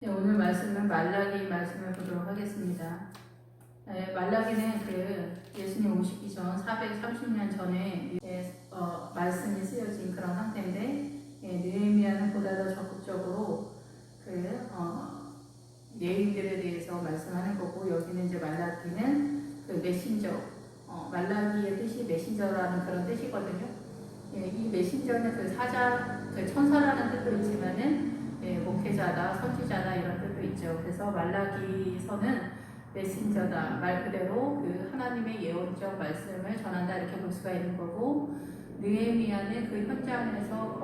네, 오늘 말씀은 말라기 말씀을 보도록 하겠습니다. 말라기는 예수님 오시기 전 430년 전에 말씀이 쓰여진 그런 상태인데, 느헤미야는 보다 더 적극적으로 예인들에 대해서 말씀하는 거고, 여기는 이제 말라기는 메신저, 말라기의 뜻이 메신저라는 그런 뜻이거든요. 이 메신저는 사자, 천사라는 뜻도 있지만은 목회자다, 선지자다 이런 뜻도 있죠. 그래서 말라기서는 메신저다, 말 그대로 하나님의 예언적 말씀을 전한다 이렇게 볼 수가 있는 거고, 느헤미야는 그 현장에서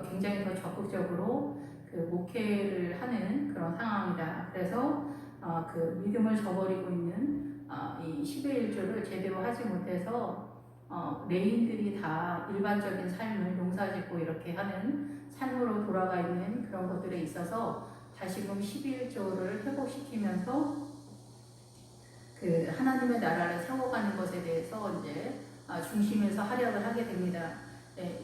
굉장히 더 적극적으로 목회를 하는 그런 상황이다. 그래서 믿음을 저버리고 있는 이 11일 조를 제대로 하지 못해서 레인들이 다 일반적인 삶을 농사짓고 이렇게 하는 삶으로 돌아가 있는 그런 것들에 있어서 다시금 11조를 회복시키면서 하나님의 나라를 세워가는 것에 대해서 이제 중심에서 활약을 하게 됩니다.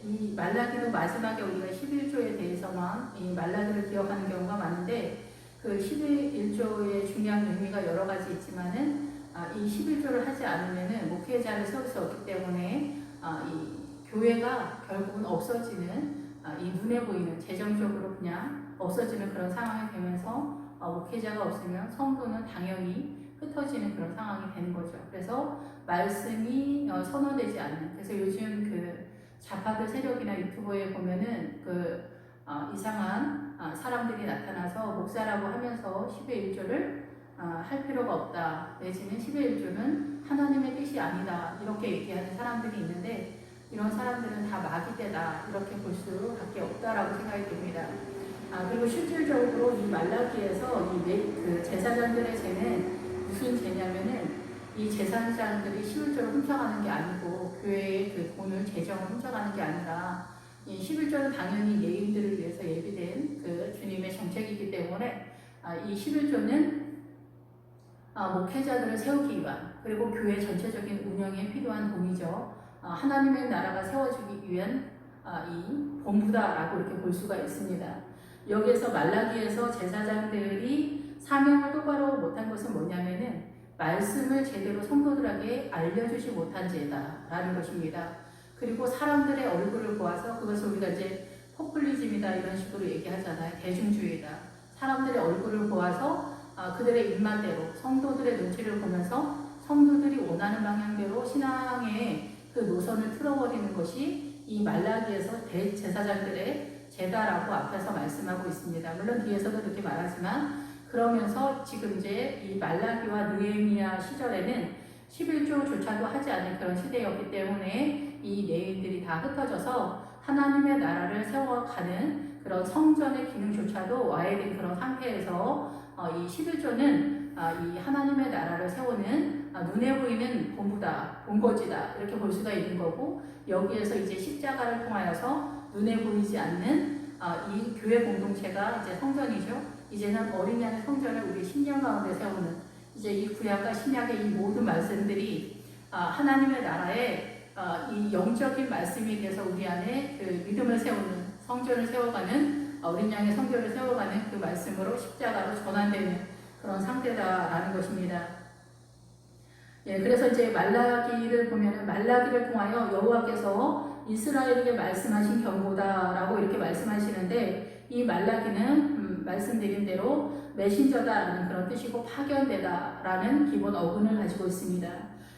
이 말라기도 마지막에 우리가 11조에 대해서만 이 말라기를 기억하는 경우가 많은데, 11조의 중요한 의미가 여러 가지 있지만은 이 11조를 하지 않으면은 목회자를 세울 수 없기 때문에 이 교회가 결국은 없어지는, 이 눈에 보이는 재정적으로 그냥 없어지는 그런 상황이 되면서 목회자가 없으면 성도는 당연히 흩어지는 그런 상황이 되는 거죠. 그래서 말씀이 선언되지 않는, 그래서 요즘 좌파들 세력이나 유튜브에 보면은 이상한 사람들이 나타나서 목사라고 하면서 10의 1조를 할 필요가 없다, 내지는 10의 1조는 하나님의 뜻이 아니다 이렇게 얘기하는 사람들이 있는데, 이런 사람들은 다 마귀되다 이렇게 볼 수밖에 없다라고 생각이 듭니다. 그리고 실질적으로 이 말라기에서 제사장들의 죄는 무슨 죄냐면은, 이 제사장들이 11조를 훔쳐가는 게 아니고 교회의 돈을 재정을 훔쳐가는 게 아니라, 이 11조는 당연히 예인들을 위해서 예비된 주님의 정책이기 때문에 이 11조는 목회자들을 세우기 위한, 그리고 교회 전체적인 운영에 필요한 돈이죠. 하나님의 나라가 세워지기 위한 이 본부다라고 이렇게 볼 수가 있습니다. 여기에서 말라기에서 제사장들이 사명을 똑바로 못한 것은 뭐냐면은, 말씀을 제대로 성도들에게 알려주지 못한 죄다라는 것입니다. 그리고 사람들의 얼굴을 보아서, 그것을 우리가 이제 포퓰리즘이다 이런 식으로 얘기하잖아요. 대중주의다. 사람들의 얼굴을 보아서 그들의 입맛대로, 성도들의 눈치를 보면서 성도들이 원하는 방향대로 신앙의 노선을 틀어버리는 것이 이 말라기에서 대제사장들의 죄다라고 앞에서 말씀하고 있습니다. 물론 뒤에서도 그렇게 말하지만, 그러면서 지금 이제 이 말라기와 느헤미야 시절에는 11조조차도 하지 않은 그런 시대였기 때문에 이 레인들이 다 흩어져서 하나님의 나라를 세워가는 그런 성전의 기능조차도 와해된 그런 상태에서 이 11조는 이 하나님의 나라를 세우는 눈에 보이는 본부다, 본거지다 이렇게 볼 수가 있는 거고, 여기에서 이제 십자가를 통하여서 눈에 보이지 않는 이 교회 공동체가 이제 성전이죠. 이제는 어린 양의 성전을 우리 신령 가운데 세우는, 이제 이 구약과 신약의 이 모든 말씀들이 하나님의 나라의 이 영적인 말씀에 대해서 우리 안에 믿음을 세우는, 성전을 세워가는, 어린 양의 성전을 세워가는 그 말씀으로 십자가로 전환되는 그런 상태다라는 것입니다. 그래서 이제 말라기를 보면은, 말라기를 통하여 여호와께서 이스라엘에게 말씀하신 경고다라고 이렇게 말씀하시는데, 이 말라기는 말씀드린 대로 메신저다라는 그런 뜻이고 파견되다라는 기본 어근을 가지고 있습니다.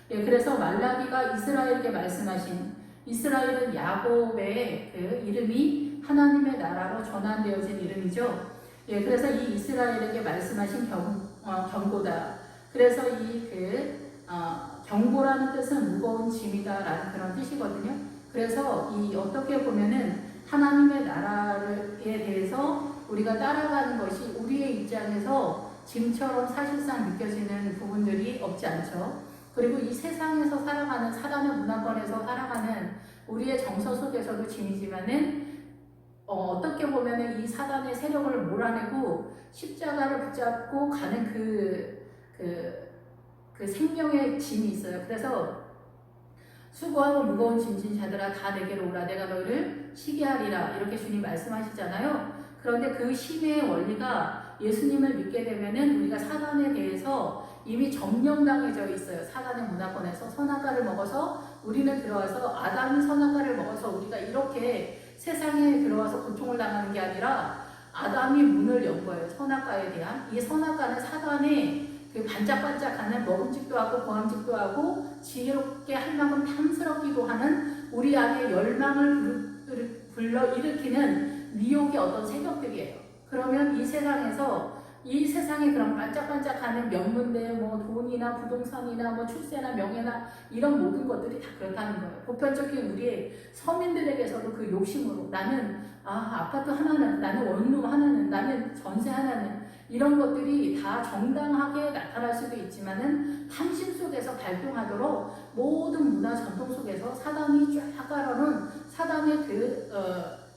그래서 말라기가 이스라엘에게 말씀하신, 이스라엘은 야곱의 이름이 하나님의 나라로 전환되어진 이름이죠. 그래서 이 이스라엘에게 말씀하신 경고다. 그래서 경고라는 뜻은 무거운 짐이다라는 그런 뜻이거든요. 그래서 어떻게 보면은 하나님의 나라에 대해서 우리가 따라가는 것이 우리의 입장에서 짐처럼 사실상 느껴지는 부분들이 없지 않죠. 그리고 이 세상에서 살아가는, 사단의 문화권에서 살아가는 우리의 정서 속에서도 짐이지만은, 어떻게 보면은 이 사단의 세력을 몰아내고 십자가를 붙잡고 가는 그 생명의 짐이 있어요. 그래서 수고하고 무거운 짐진 자들아 다 내게로 오라, 내가 너희를 쉬게 하리라 이렇게 주님 말씀하시잖아요. 그런데 그 쉼의 원리가 예수님을 믿게 되면은 우리가 사단에 대해서 이미 점령당해져 있어요. 사단의 문화권에서 선악과를 먹어서 우리는 들어와서 아담이 선악과를 먹어서 우리가 이렇게 세상에 들어와서 고통을 당하는 게 아니라 아담이 문을 연 거예요. 선악과에 대한. 이 선악과는 사단의 그 반짝반짝하는 먹음직도 하고 보암직도 하고 지혜롭게 할 만큼 탐스럽기도 하는 우리 안에 열망을 불러일으키는 미혹의 어떤 세력들이에요. 그러면 이 세상에서 이 세상에 그런 반짝반짝하는 명문대, 뭐 돈이나 부동산이나 뭐 출세나 명예나 이런 모든 것들이 다 그렇다는 거예요. 보편적인 우리의 서민들에게서도 그 욕심으로 나는 아파트 하나는, 나는 원룸 하나는, 나는 전세 하나는 이런 것들이 다 정당하게 나타날 수도 있지만은 탐심 속에서 발동하도록 모든 문화 전통 속에서 사단이 쫙 깔아놓은 사단의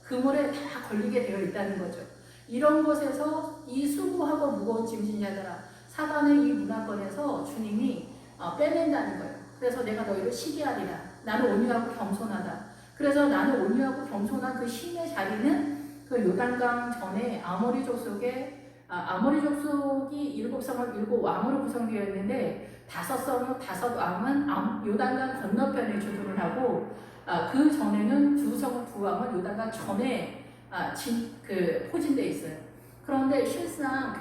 그물에 다 걸리게 되어 있다는 거죠. 이런 것에서 이 수고하고 무거운 짐진 자들아 사단의 이 문화권에서 주님이 빼낸다는 거예요. 그래서 내가 너희를 시기하리라. 나는 온유하고 겸손하다. 그래서 나는 온유하고 겸손한 그 신의 자리는 그 요단강 전에 아모리 족속의 아모리 족속이 7성을 7왕으로 구성되어 있는데 5 왕은 요단강 건너편에 주둔을 하고 그 전에는 2왕은 요단강 전에 포진되어 있어요. 그런데 실상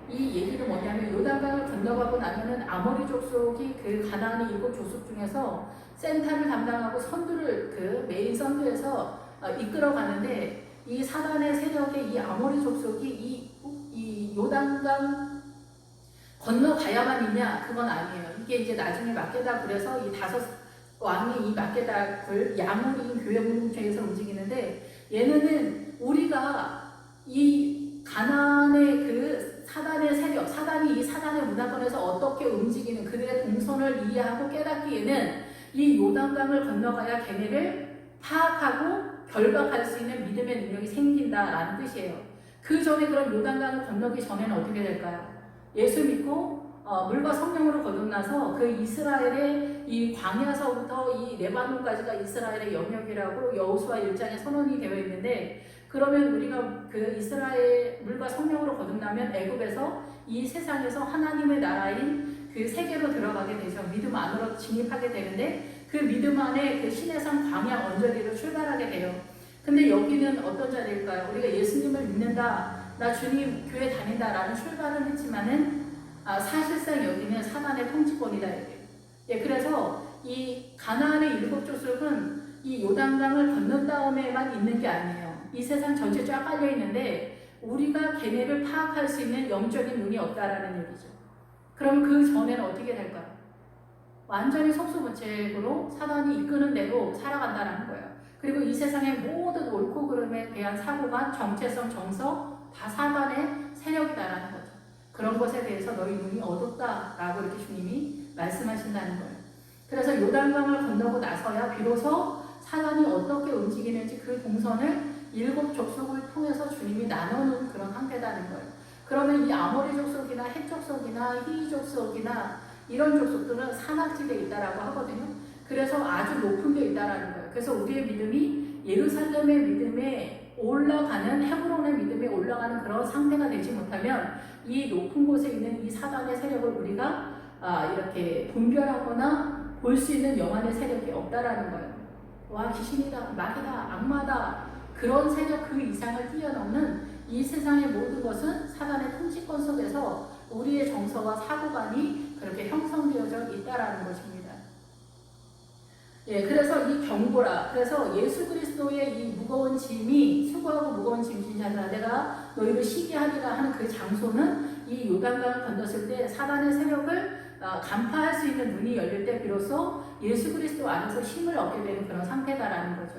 이 얘기는 뭐냐면 요단강을 건너가고 나면은 아모리 족속이 그 가나안의 7족속 중에서 센터를 담당하고 선두를 메인 선두에서 이끌어가는데 이 사단의 세력의 이 아모리 족속이 이 요단강 건너가야만 있냐? 그건 아니에요. 이게 이제 나중에 막게다 그래서 이 5왕이 이 막게다굴 야물인 교회 공동체에서 움직이는데 얘네는 우리가 이 가나안의 그 사단의 세력, 사단이 이 사단의 문화권에서 어떻게 움직이는 그들의 동선을 이해하고 깨닫기에는 이 요단강을 건너가야 걔네를 파악하고 결박할 수 있는 믿음의 능력이 생긴다라는 뜻이에요. 그 전에 그럼 요단강을 건너기 전에는 어떻게 될까요? 예수 믿고 물과 성령으로 거듭나서 그 이스라엘의 이 광야서부터 이 레바논까지가 이스라엘의 영역이라고 여호수아 1장에 선언이 되어 있는데 그러면 우리가 그 이스라엘 물과 성령으로 거듭나면 애굽에서 이 세상에서 하나님의 나라인 그 세계로 들어가게 되죠. 믿음 안으로 진입하게 되는데 그 믿음 안에 그 시내산 광야 언저리로 출발하게 돼요. 근데 여기는 어떤 자리일까요? 우리가 예수님을 믿는다, 나 주님 교회 다닌다라는 출발은 했지만은 사실상 여기는 사단의 통치권이다 이게. 예, 그래서 이 가나안의 7족속은 이 요단강을 건넌 다음에만 있는 게 아니에요. 이 세상 전체 쫙 깔려 있는데 우리가 걔네를 파악할 수 있는 영적인 눈이 없다라는 얘기죠. 그럼 그 전에는 어떻게 될까요? 완전히 속수무책으로 사단이 이끄는 대로 살아간다는 거예요. 그리고 이 세상의 모든 옳고 그름에 대한 사고관, 정체성, 정서 다 사단의 세력이다라는 거죠. 그런 것에 대해서 너희 눈이 어둡다라고 이렇게 주님이 말씀하신다는 거예요. 그래서 요단강을 건너고 나서야 비로소 사단이 어떻게 움직이는지 그 동선을 7족속을 통해서 주님이 나눠놓은 그런 상태다는 거예요. 그러면 이 아모리 족속이나 헷 족속이나 히이 족속이나 이런 족속들은 산악지대에 있다라고 하거든요. 그래서 아주 높은 데 있다라는 거예요. 그래서 우리의 믿음이 예루살렘의 믿음에 올라가는, 헤브론의 믿음에 올라가는 그런 상태가 되지 못하면 이 높은 곳에 있는 이 사단의 세력을 우리가 이렇게 분별하거나 볼 수 있는 영안의 세력이 없다라는 거예요. 와, 귀신이다, 마귀다, 악마다, 그런 세력 그 이상을 뛰어넘는 이 세상의 모든 것은 사단의 통치권 속에서 우리의 정서와 사고관이 그렇게 형성되어져 있다라는 것입니다. 예, 그래서 이 경고라, 그래서 예수 그리스도의 이 무거운 짐이, 수고하고 무거운 짐진 자들아 내가 너희를 시기하리라 하는 그 장소는 이 요단강을 건넜을 때 사단의 세력을 간파할 수 있는 눈이 열릴 때 비로소 예수 그리스도 안에서 힘을 얻게 되는 그런 상태다라는 거죠.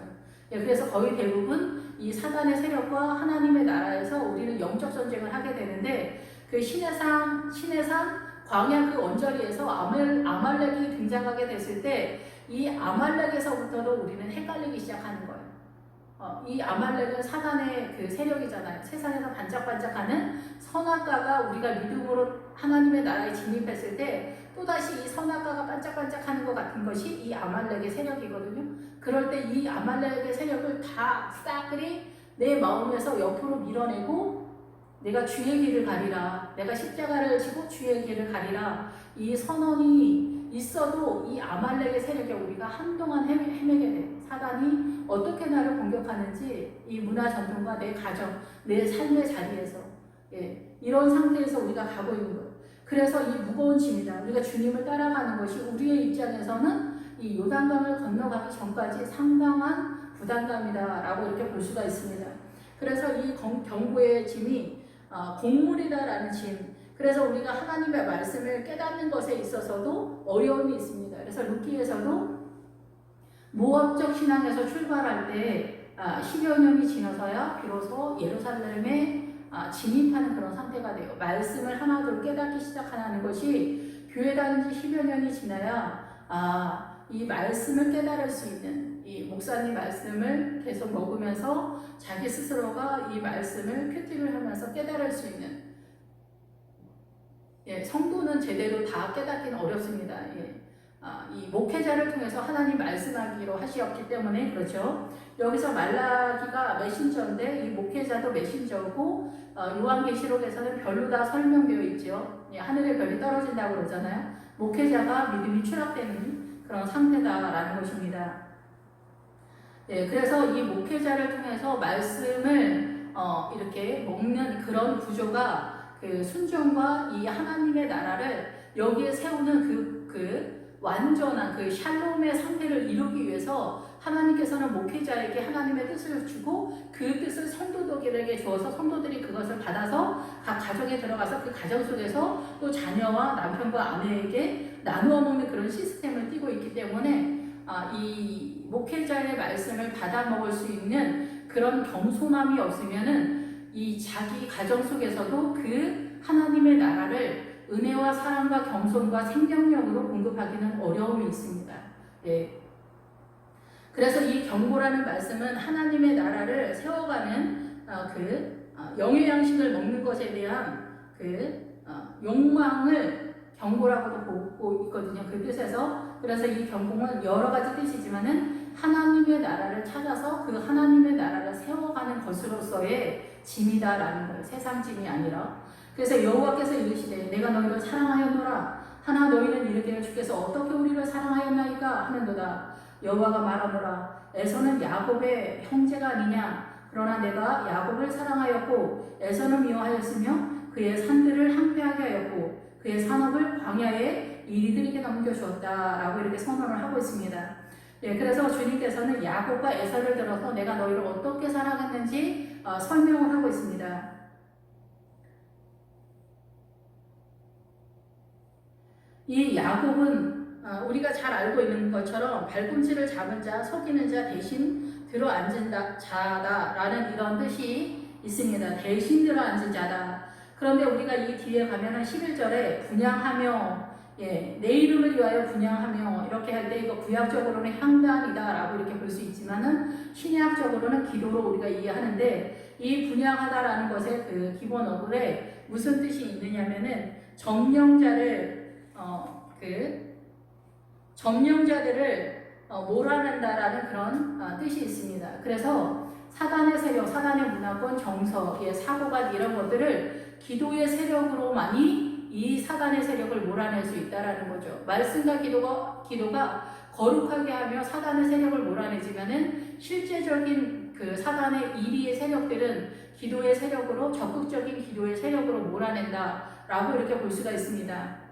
예, 그래서 거의 대부분 이 사단의 세력과 하나님의 나라에서 우리는 영적 전쟁을 하게 되는데 그 신해산 광야 그 언저리에서 아말렉이 등장하게 됐을 때 이 아말렉에서부터도 우리는 헷갈리기 시작하는 거예요. 이 아말렉은 사단의 그 세력이잖아요. 세상에서 반짝반짝하는 선악과가 우리가 믿음으로 하나님의 나라에 진입했을 때 또다시 이 선악과가 반짝반짝하는 것 같은 것이 이 아말렉의 세력이거든요. 그럴 때 이 아말렉의 세력을 다 싸그리 내 마음에서 옆으로 밀어내고 내가 주의 길을 가리라. 내가 십자가를 지고 주의 길을 가리라. 이 선언이 있어도 이 아말렉의 세력에 우리가 한동안 헤매게 돼. 사단이 어떻게 나를 공격하는지 이 문화 전통과 내 가정, 내 삶의 자리에서 이런 상태에서 우리가 가고 있는 거예요. 그래서 이 무거운 짐이다. 우리가 주님을 따라가는 것이 우리의 입장에서는 이 요단강을 건너가기 전까지 상당한 부담감이다라고 이렇게 볼 수가 있습니다. 그래서 이 경고의 짐이 공물이다라는 짐. 그래서 우리가 하나님의 말씀을 깨닫는 것에 있어서도 어려움이 있습니다. 그래서 룻기에서도 모압적 신앙에서 출발할 때 10여 년이 지나서야 비로소 예루살렘에 진입하는 그런 상태가 돼요. 말씀을 하나둘 깨닫기 시작하는 것이 교회 다닌 지 10여 년이 지나야 이 말씀을 깨달을 수 있는, 이 목사님 말씀을 계속 먹으면서 자기 스스로가 이 말씀을 큐티를 하면서 깨달을 수 있는, 성도는 제대로 다 깨닫기는 어렵습니다. 이 목회자를 통해서 하나님 말씀하기로 하시었기 때문에 그렇죠. 여기서 말라기가 메신저인데 이 목회자도 메신저고 요한계시록에서는 별로 다 설명되어 있죠. 하늘의 별이 떨어진다고 그러잖아요. 목회자가 믿음이 추락되는 그런 상태다라는 것입니다. 그래서 이 목회자를 통해서 말씀을 이렇게 먹는 그런 구조가 그 순종과 이 하나님의 나라를 여기에 세우는 그 완전한 그 샬롬의 상태를 이루기 위해서 하나님께서는 목회자에게 하나님의 뜻을 주고 그 뜻을 성도들에게 주어서 성도들이 그것을 받아서 각 가정에 들어가서 그 가정 속에서 또 자녀와 남편과 아내에게 나누어 먹는 그런 시스템을 띠고 있기 때문에 이 목회자의 말씀을 받아 먹을 수 있는 그런 겸손함이 없으면은 이 자기 가정 속에서도 그 하나님의 나라를 은혜와 사랑과 겸손과 생명력으로 공급하기는 어려움이 있습니다. 그래서 이 경고라는 말씀은 하나님의 나라를 세워가는 영의 양식을 먹는 것에 대한 욕망을 경고라고도 보고 있거든요. 그 뜻에서. 그래서 이 경고는 여러 가지 뜻이지만은 하나님의 나라를 찾아서 그 하나님의 나라를 세워가는 것으로서의 짐이다라는 거예요. 세상 짐이 아니라. 그래서 여호와께서 이르시되 내가 너희를 사랑하였노라. 하나 너희는 이르기를 주께서 어떻게 우리를 사랑하였나이까 하는도다. 여호와가 말하노라. 에서는 야곱의 형제가 아니냐. 그러나 내가 야곱을 사랑하였고 에서는 미워하였으며 그의 산들을 항폐하게 하였고 그의 산업을 광야에 이리들에게 넘겨주었다라고 이렇게 선언을 하고 있습니다. 그래서 주님께서는 야곱과 에서를 들어서 내가 너희를 어떻게 사랑했는지 설명을 하고 있습니다. 이 야곱은 우리가 잘 알고 있는 것처럼 발꿈치를 잡은 자, 속이는 자 대신 들어앉은 자다라는 이런 뜻이 있습니다. 대신 들어앉은 자다. 그런데 우리가 이 뒤에 가면은 11절에 분향하며 내 이름을 위하여 분향하며 이렇게 할 때 이거 구약적으로는 향단이다라고 이렇게 볼 수 있지만은 신약적으로는 기도로 우리가 이해하는데 이 분향하다라는 것의 그 기본 어근에 무슨 뜻이 있느냐면은 점령자들을 몰아낸다라는 그런 뜻이 있습니다. 그래서 사단의 세력, 사단의 문화권, 정서, 사고가 이런 것들을 기도의 세력으로만이 이 사단의 세력을 몰아낼 수 있다라는 거죠. 말씀과 기도가 거룩하게 하며 사단의 세력을 몰아내지만은 실제적인 그 사단의 이리의 세력들은 기도의 세력으로 적극적인 기도의 세력으로 몰아낸다라고 이렇게 볼 수가 있습니다.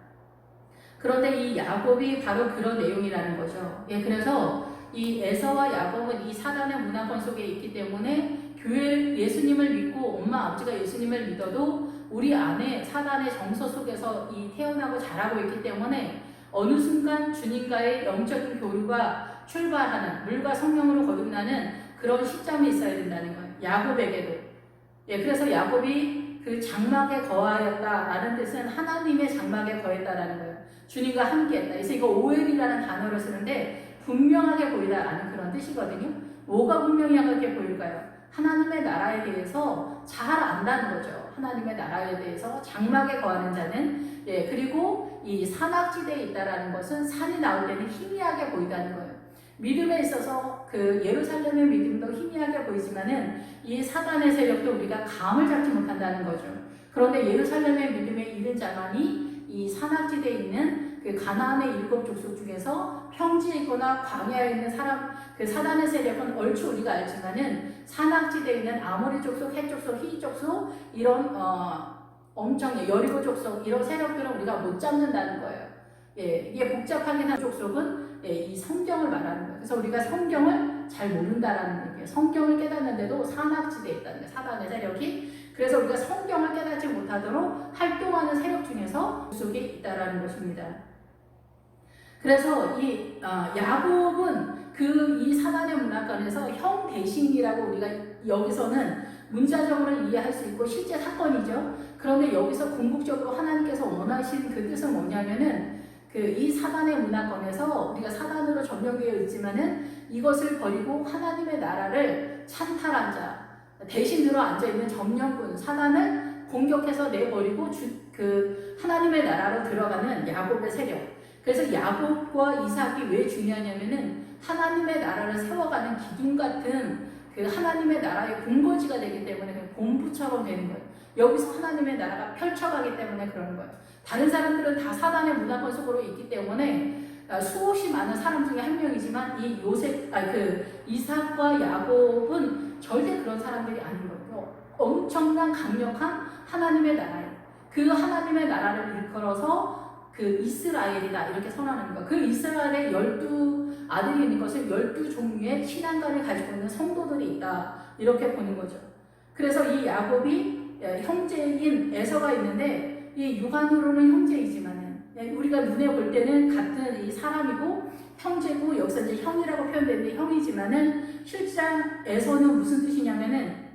그런데 이 야곱이 바로 그런 내용이라는 거죠. 그래서 이 에서와 야곱은 이 사단의 문화권 속에 있기 때문에 교회 예수님을 믿고 엄마 아버지가 예수님을 믿어도 우리 안에 사단의 정서 속에서 이 태어나고 자라고 있기 때문에 어느 순간 주님과의 영적인 교류가 출발하는 물과 성령으로 거듭나는 그런 시점이 있어야 된다는 거예요. 야곱에게도. 그래서 야곱이 그 장막에 거하였다라는 뜻은 하나님의 장막에 거했다라는 거예요. 주님과 함께했다. 그래서 이거 오엘이라는 단어를 쓰는데 분명하게 보이다라는 그런 뜻이거든요. 뭐가 분명하게 보일까요? 하나님의 나라에 대해서 잘 안다는 거죠. 하나님의 나라에 대해서 장막에 거하는 자는 그리고 이 산악지대에 있다라는 것은 산이 나올 때는 희미하게 보인다는 거예요. 믿음에 있어서 그 예루살렘의 믿음도 희미하게 보이지만은 이 사단의 세력도 우리가 감을 잡지 못한다는 거죠. 그런데 예루살렘의 믿음에 이른 자만이 이 산악지대에 있는 그 가나안의 7 족속 중에서 평지에 있거나 광야에 있는 사람, 그 사단의 세력은 얼추 우리가 알지만은 산악지대에 있는 아모리 족속, 헷 족속, 히위 족속 이런 엄청 여리고 족속 이런 세력들은 우리가 못 잡는다는 거예요. 예, 이게 복잡하게 한 족속은 이 성경을 말하는 거예요. 그래서 우리가 성경을 잘 모른다라는 얘기예요. 성경을 깨닫는데도 산악지대에 있다는 거예요. 사단의 세력이. 그래서 우리가 성경을 깨닫지 못하도록 활동하는 세력 중에서 속에 있다라는 것입니다. 그래서 이 야곱은 이 사단의 문화권에서 형 대신이라고 우리가 여기서는 문자적으로 이해할 수 있고 실제 사건이죠. 그런데 여기서 궁극적으로 하나님께서 원하신 그 뜻은 뭐냐면은 이 사단의 문화권에서 우리가 사단으로 점령되어 있지만은 이것을 버리고 하나님의 나라를 찬탈한 자, 대신으로 앉아있는 점령군, 사단을 공격해서 내버리고 하나님의 나라로 들어가는 야곱의 세력. 그래서 야곱과 이삭이 왜 중요하냐면은 하나님의 나라를 세워가는 기둥 같은 그 하나님의 나라의 본거지가 되기 때문에 본부처럼 되는 거예요. 여기서 하나님의 나라가 펼쳐가기 때문에 그러는 거예요. 다른 사람들은 다 사단의 문화권 속으로 있기 때문에 수없이 많은 사람 중에 한 명이지만 이삭과 야곱은 절대 그런 사람들이 아닌 거예요. 엄청난 강력한 하나님의 나라예요. 그 하나님의 나라를 일컬어서 이스라엘이다 이렇게 선언하는 거예요. 그 이스라엘의 12 아들이 있는 것을 12종류의 신앙관을 가지고 있는 성도들이 있다 이렇게 보는 거죠. 그래서 이 야곱이 형제인 에서가 있는데 이 육안으로는 형제이지만은 우리가 눈에 볼 때는 같은 이 사람이고 형제고 여기서 이제 형이라고 표현되는데 형이지만은 실상 에서는 무슨 뜻이냐면은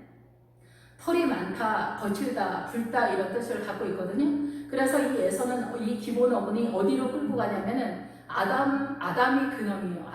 털이 많다, 거칠다, 붉다 이런 뜻을 갖고 있거든요. 그래서 이 에서는 이 기본 어근이 어디로 끌고 가냐면은 아담이 근원이에요.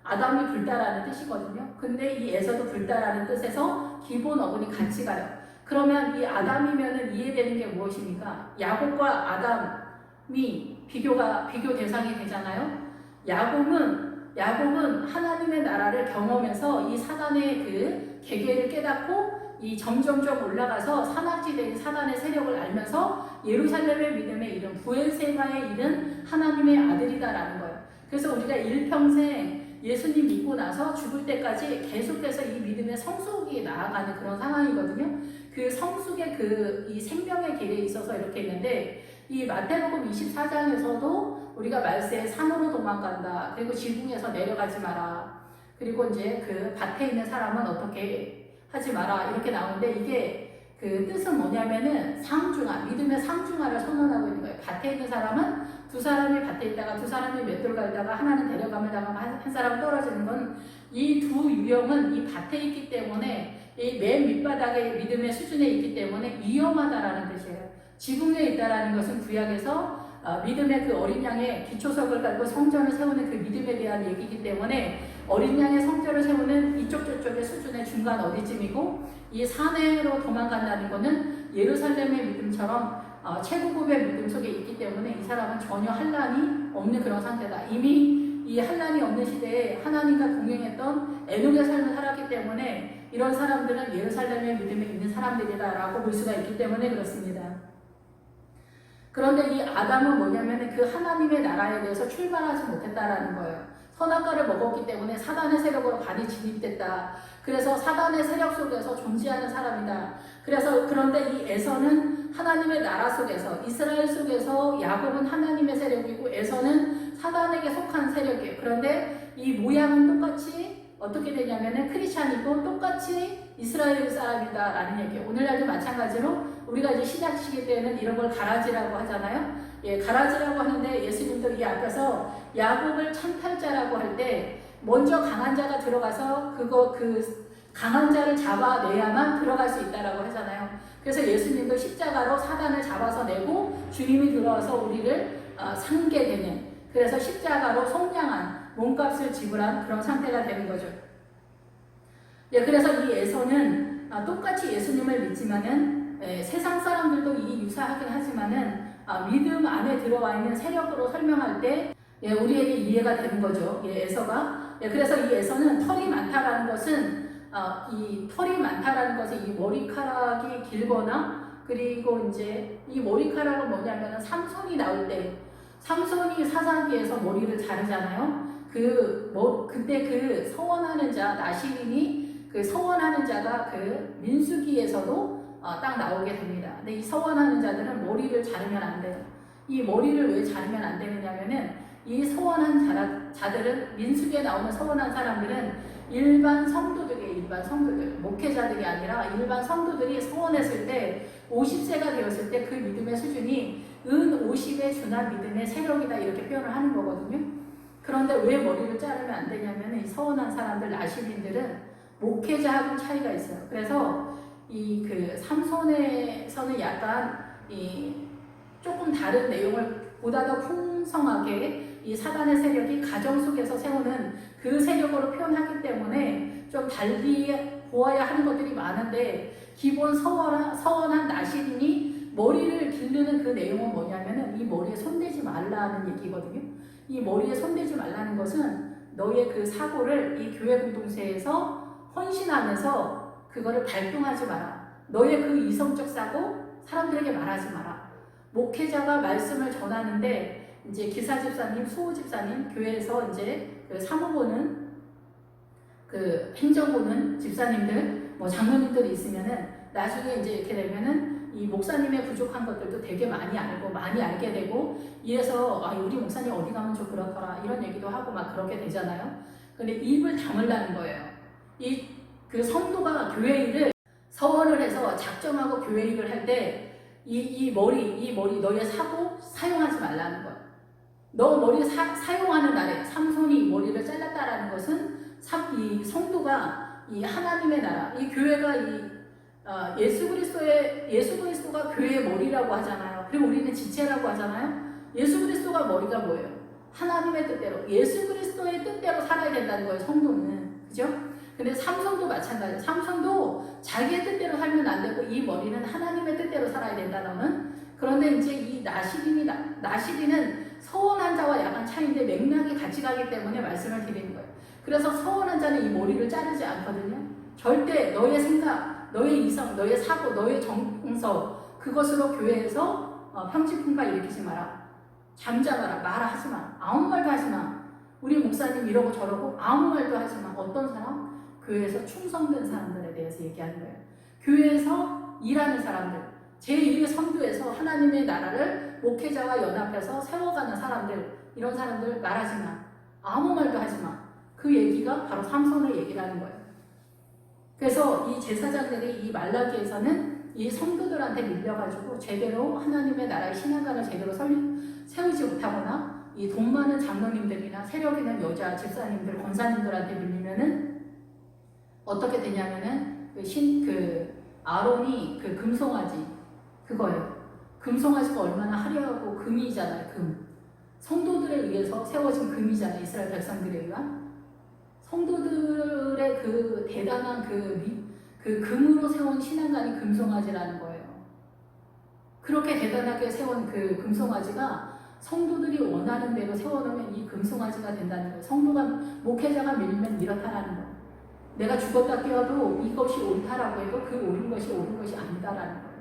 아담이 붉다라는 뜻이거든요. 근데 이 에서도 붉다라는 뜻에서 기본 어근이 같이 가요. 그러면 이 아담이면은 이해되는 게 무엇입니까? 야곱과 아담이 비교 대상이 되잖아요. 야곱은 하나님의 나라를 경험해서 이 사단의 그 계계를 깨닫고 이 점점점 올라가서 산악지대인 사단의 세력을 알면서 예루살렘의 믿음에 이른 부엘세바에 이른 하나님의 아들이다라는 거예요. 그래서 우리가 일평생 예수님 믿고 나서 죽을 때까지 계속해서 이 믿음의 성숙이 나아가는 그런 상황이거든요. 그 성숙의 이 생명의 길에 있어서 이렇게 있는데 이 마태복음 24장에서도 우리가 말세에 산으로 도망간다. 그리고 지붕에서 내려가지 마라. 그리고 이제 그 밭에 있는 사람은 어떻게 하지 마라. 이렇게 나오는데 이게 그 뜻은 뭐냐면은 믿음의 상중하를 선언하고 있는 거예요. 밭에 있는 사람은 두 사람이 밭에 있다가 두 사람이 맷돌 갈다가 하나는 데려감을 당하고 한 사람은 떨어지는 건 이 두 유형은 이 밭에 있기 때문에 이 맨 밑바닥의 믿음의 수준에 있기 때문에 위험하다라는 뜻이에요. 지붕에 있다라는 것은 구약에서 믿음의 그 어린 양의 기초석을 깔고 성전을 세우는 그 믿음에 대한 얘기이기 때문에 어린 양의 성전을 세우는 이쪽 저쪽의 수준의 중간 어디쯤이고 이 산으로 도망간다는 것은 예루살렘의 믿음처럼 최고급의 믿음 속에 있기 때문에 이 사람은 전혀 환난이 없는 그런 상태다. 이미 이 환난이 없는 시대에 하나님과 동행했던 에녹의 삶을 살았기 때문에 이런 사람들은 예루살렘의 믿음에 있는 사람들이다라고 볼 수가 있기 때문에 그렇습니다. 그런데 이 아담은 뭐냐면 그 하나님의 나라에 대해서 출발하지 못했다라는 거예요. 선악과를 먹었기 때문에 사단의 세력으로 반이 진입됐다. 그래서 사단의 세력 속에서 존재하는 사람이다. 그런데 이 에서는 하나님의 나라 속에서 이스라엘 속에서 야곱은 하나님의 세력이고 에서는 사단에게 속한 세력이에요. 그런데 이 모양은 똑같이 어떻게 되냐면은 크리스찬이고 똑같이 이스라엘 사람이다라는 얘기예요. 오늘날도 마찬가지로 우리가 이제 신약 시기 때는 이런 걸 가라지라고 하잖아요. 예, 가라지라고 하는데 예수님도 이 앞에서 야곱을 찬탈자라고 할 때 먼저 강한 자가 들어가서 그 강한 자를 잡아내야만 들어갈 수 있다라고 하잖아요. 그래서 예수님도 십자가로 사단을 잡아서 내고 주님이 들어와서 우리를 상게 되는, 그래서 십자가로 속량한 몸값을 지불한 그런 상태가 되는 거죠. 예, 그래서 이 에서는 똑같이 예수님을 믿지만은 세상 사람들도 이 유사하긴 하지만은 믿음 안에 들어와 있는 세력으로 설명할 때 우리에게 이해가 되는 거죠. 에서가. 그래서 이 에서는 털이 많다라는 것은 이 머리카락이 길거나 그리고 이제 이 머리카락은 뭐냐면은 삼손이 나올 때, 삼손이 사사기에서 머리를 자르잖아요. 그때 그 서원하는 자, 나시린이 그 서원하는 자가 그 민수기에서도 딱 나오게 됩니다. 근데 이 서원하는 자들은 머리를 자르면 안 돼요. 이 머리를 왜 자르면 안 되느냐면은 이 서원한 자들은 민수기에 나오는 서원한 사람들은 일반 성도들이에요. 일반 성도들. 목회자들이 아니라 일반 성도들이 서원했을 때 50세가 되었을 때 그 믿음의 수준이 은 50에 준한 믿음의 세력이다 이렇게 표현을 하는 거거든요. 그런데 왜 머리를 자르면 안 되냐면 이 서원한 사람들 나시린들은 목회자하고 차이가 있어요. 그래서 이 그 삼손에서는 약간 이 조금 다른 내용을 보다 더 풍성하게 이 사단의 세력이 가정 속에서 세우는 그 세력으로 표현하기 때문에 좀 달리 보아야 하는 것들이 많은데 기본 서원한 나시린이 머리를 기르는 그 내용은 뭐냐면은 이 머리에 손대지 말라는 얘기거든요. 이 머리에 손대지 말라는 것은 너의 그 사고를 이 교회 공동체에서 헌신하면서 그거를 발동하지 마라. 너의 그 이성적 사고 사람들에게 말하지 마라. 목회자가 말씀을 전하는데 이제 기사 집사님, 수호 집사님, 교회에서 이제 그 사무 보는 그 행정 보는 집사님들, 뭐 장로님들이 있으면은 나중에 이제 이렇게 되면은 이 목사님의 부족한 것들도 되게 많이 알고 많이 알게 되고 이래서 우리 목사님 어디 가면 좀 그렇더라 이런 얘기도 하고 막 그렇게 되잖아요. 근데 입을 다물라는 거예요. 이 그 성도가 교회 일을 서원을 해서 작정하고 교회 일을 할 때 이 머리 너의 사고 사용하지 말라는 거예요. 너 머리 사용하는 날에 삼손이 머리를 잘랐다라는 것은 이 성도가 이 하나님의 나라, 이 교회가 예수 그리스도가 교회의 머리라고 하잖아요. 그리고 우리는 지체라고 하잖아요. 예수 그리스도가 머리가 뭐예요? 하나님의 뜻대로, 예수 그리스도의 뜻대로 살아야 된다는 거예요. 성도는, 그죠? 근데 삼손도 마찬가지예요. 삼손도 자기의 뜻대로 살면 안 되고 이 머리는 하나님의 뜻대로 살아야 된다는. 그런데 이제 이 나시린은 서원한 자와 약간 차이인데 맥락이 같이 가기 때문에 말씀을 드리는 거예요. 그래서 서원한 자는 이 머리를 자르지 않거든요. 절대 너의 생각, 너의 이성, 너의 사고, 너의 정서 그것으로 교회에서 평지풍파 일으키지 마라. 잠잠하라. 말하지 마. 아무 말도 하지 마. 우리 목사님 이러고 저러고 아무 말도 하지 마. 어떤 사람? 교회에서 충성된 사람들에 대해서 얘기하는 거예요. 교회에서 일하는 사람들, 제1의 선교에서 하나님의 나라를 목회자와 연합해서 세워가는 사람들, 이런 사람들 말하지 마. 아무 말도 하지 마. 그 얘기가 바로 삼손의 얘기라는 거예요. 그래서 이 제사장들이 이 말라기에서는 이 성도들한테 밀려가지고 제대로 하나님의 나라의 신앙관을 제대로 세우지 못하거나 이 돈 많은 장로님들이나 세력 있는 여자 집사님들, 권사님들한테 밀리면은 어떻게 되냐면은 아론이 그 금송아지 그거예요. 금송아지가 얼마나 화려하고 금이잖아요. 금. 성도들에 의해서 세워진 금이잖아요. 이스라엘 백성들에 의한. 성도들의 그 대단한 그 금으로 세운 신앙관이 금송아지라는 거예요. 그렇게 대단하게 세운 그 금송아지가 성도들이 원하는 대로 세워놓으면 이 금송아지가 된다는 거예요. 성도가, 목회자가 밀면 이렇다라는 거예요. 내가 죽었다 깨어도 이것이 옳다라고 해도 그 옳은 것이 옳은 것이 아니다라는 거예요.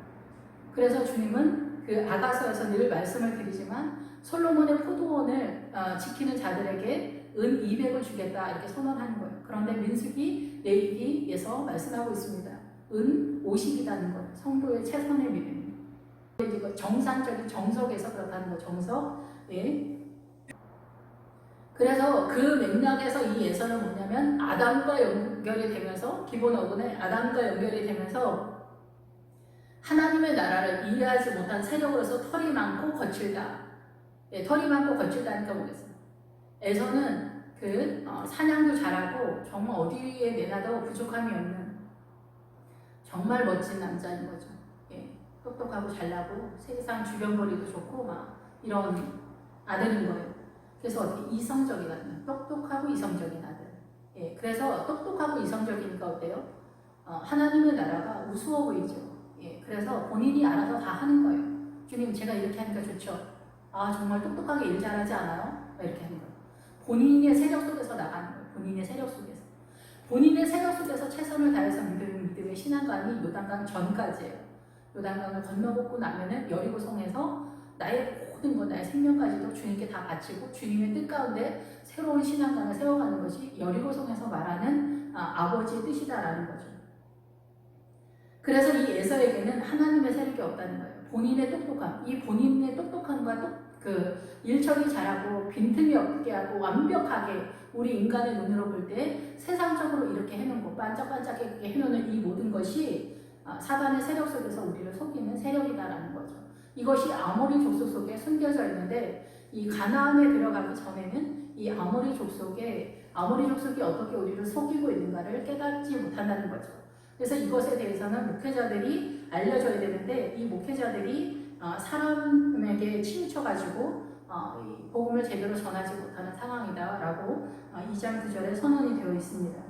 그래서 주님은 그 아가서에서 늘 말씀을 드리지만 솔로몬의 포도원을 지키는 자들에게 은 200을 주겠다 이렇게 선언하는 거예요. 그런데 민수기, 레위기에서 말씀하고 있습니다. 은 50이라는 거예요. 성도의 최선의 믿음. 이거 정상적인 정석에서 그렇다는 거. 정석. 예. 그래서 그 맥락에서 이 예서는 뭐냐면 아담과 연결이 되면서 기본 어근에 아담과 연결이 되면서 하나님의 나라를 이해하지 못한 세력으로서 털이 많고 거칠다. 예, 털이 많고 거칠다니까 뭐겠어요. 에서는 사냥도 잘하고 정말 어디에 내놔도 부족함이 없는 정말 멋진 남자인 거죠. 예, 똑똑하고 잘나고 세상 주변거리도 좋고 막 이런 아들인 거예요. 그래서 어떻게 이성적인 아들, 똑똑하고 이성적인 아들. 예, 그래서 똑똑하고 이성적이니까 어때요? 하나님의 나라가 우스워 보이죠. 예, 그래서 본인이 알아서 다 하는 거예요. 주님, 제가 이렇게 하니까 좋죠. 정말 똑똑하게 일 잘하지 않아요? 이렇게 하는 거예요. 본인의 세력 속에서 나가는 거예요. 본인의 세력 속에서. 본인의 세력 속에서 최선을 다해서 믿음의 신앙관이 요단강 전까지예요. 요단강을 건너보고 나면은 여리고성에서 나의 모든 것, 나의 생명까지도 주님께 다 바치고 주님의 뜻 가운데 새로운 신앙관을 세워가는 것이 여리고성에서 말하는 아버지의 뜻이다라는 거죠. 그래서 이 에서에게는 하나님의 세력이 없다는 거예요. 본인의 똑똑함, 이 본인의 똑똑함과 일처리 잘하고 빈틈이 없게 하고 완벽하게 우리 인간의 눈으로 볼 때 세상적으로 이렇게 해놓고 반짝반짝하게 해놓는 이 모든 것이 사단의 세력 속에서 우리를 속이는 세력이다라는 거죠. 이것이 아모리 족속 속에 숨겨져 있는데 이 가나안에 들어가기 전에는 이 아모리 족속이 어떻게 우리를 속이고 있는가를 깨닫지 못한다는 거죠. 그래서 이것에 대해서는 목회자들이 알려줘야 되는데 이 목회자들이 사람에게 치우쳐가지고 이 복음을 제대로 전하지 못하는 상황이다라고 2장 9절에 선언이 되어 있습니다.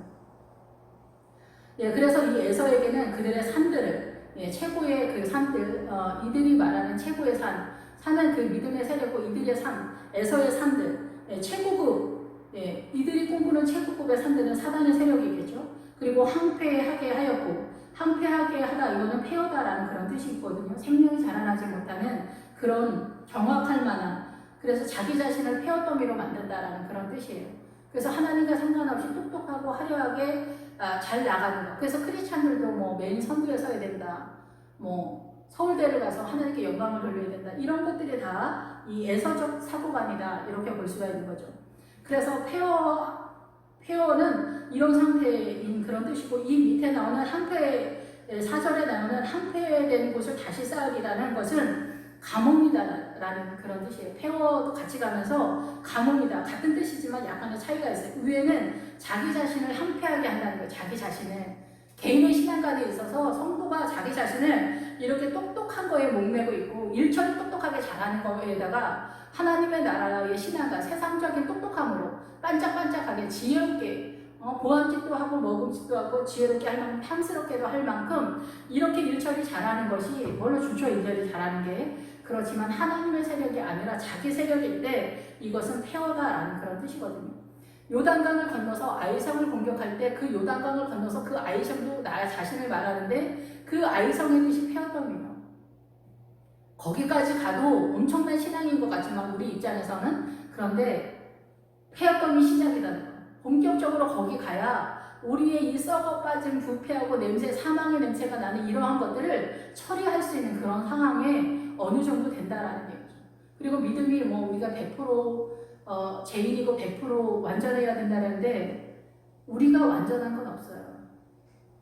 예, 그래서 이 에서에게는 그들의 산들을 최고의 그 산들, 이들이 말하는 최고의 산은 그 믿음의 세력고 이들의 산, 에서의 산들, 최고급, 이들이 꿈꾸는 최고급의 산들은 사단의 세력이겠죠. 그리고 항폐하게 하였고, 항폐하게 하다 이거는 폐허다라는 그런 뜻이 있거든요. 생명이 자라나지 못하는 그런 경악할 만한, 그래서 자기 자신을 폐허더미로 만든다라는 그런 뜻이에요. 그래서 하나님과 상관없이 똑똑하고 화려하게 잘 나가는 것. 그래서 크리스찬들도 뭐 메인 선두에 서야 된다. 뭐 서울대를 가서 하나님께 영광을 돌려야 된다. 이런 것들이 다 이 에서적 사고관이다. 이렇게 볼 수가 있는 거죠. 그래서 폐허는 이런 상태인 그런 뜻이고 이 밑에 나오는 항폐 4절에 나오는 항폐된 곳을 다시 쌓으리라는 것은 감옥이다라는 그런 뜻이에요. 폐허도 같이 가면서 감옥이다. 같은 뜻이지만 약간의 차이가 있어요. 위에는 자기 자신을 항폐하게 한다는 거예요. 자기 자신을. 개인의 신앙관에 있어서 성도가 자기 자신을 이렇게 똑똑한 거에 목매고 있고 일처리 똑똑하게 잘하는 거에다가 하나님의 나라의 신앙과 세상적인 똑똑함으로 반짝반짝하게 지혜롭게 보암짓도 하고 먹음짓도 하고 지혜롭게 할 만큼 탐스럽게도 할 만큼 이렇게 일처리 잘하는 것이 물론 주초 일처리 잘하는 게 그렇지만 하나님의 세력이 아니라 자기 세력일 때 이것은 폐허다라는 그런 뜻이거든요. 요단강을 건너서 아이성을 공격할 때 그 요단강을 건너서 그 아이성도 나 자신을 말하는데 그 아이성의 뜻이 폐허더미예요. 거기까지 가도 엄청난 신앙인 것 같지만 우리 입장에서는 그런데 폐허더미 시작이라는 거예요. 본격적으로 거기 가야 우리의 이 썩어 빠진 부패하고 냄새, 사망의 냄새가 나는 이러한 것들을 처리할 수 있는 그런 상황에 어느 정도 된다라는 얘기죠. 그리고 믿음이 뭐 우리가 100% 죄인이고 100% 완전해야 된다는데 우리가 완전한 건 없어요.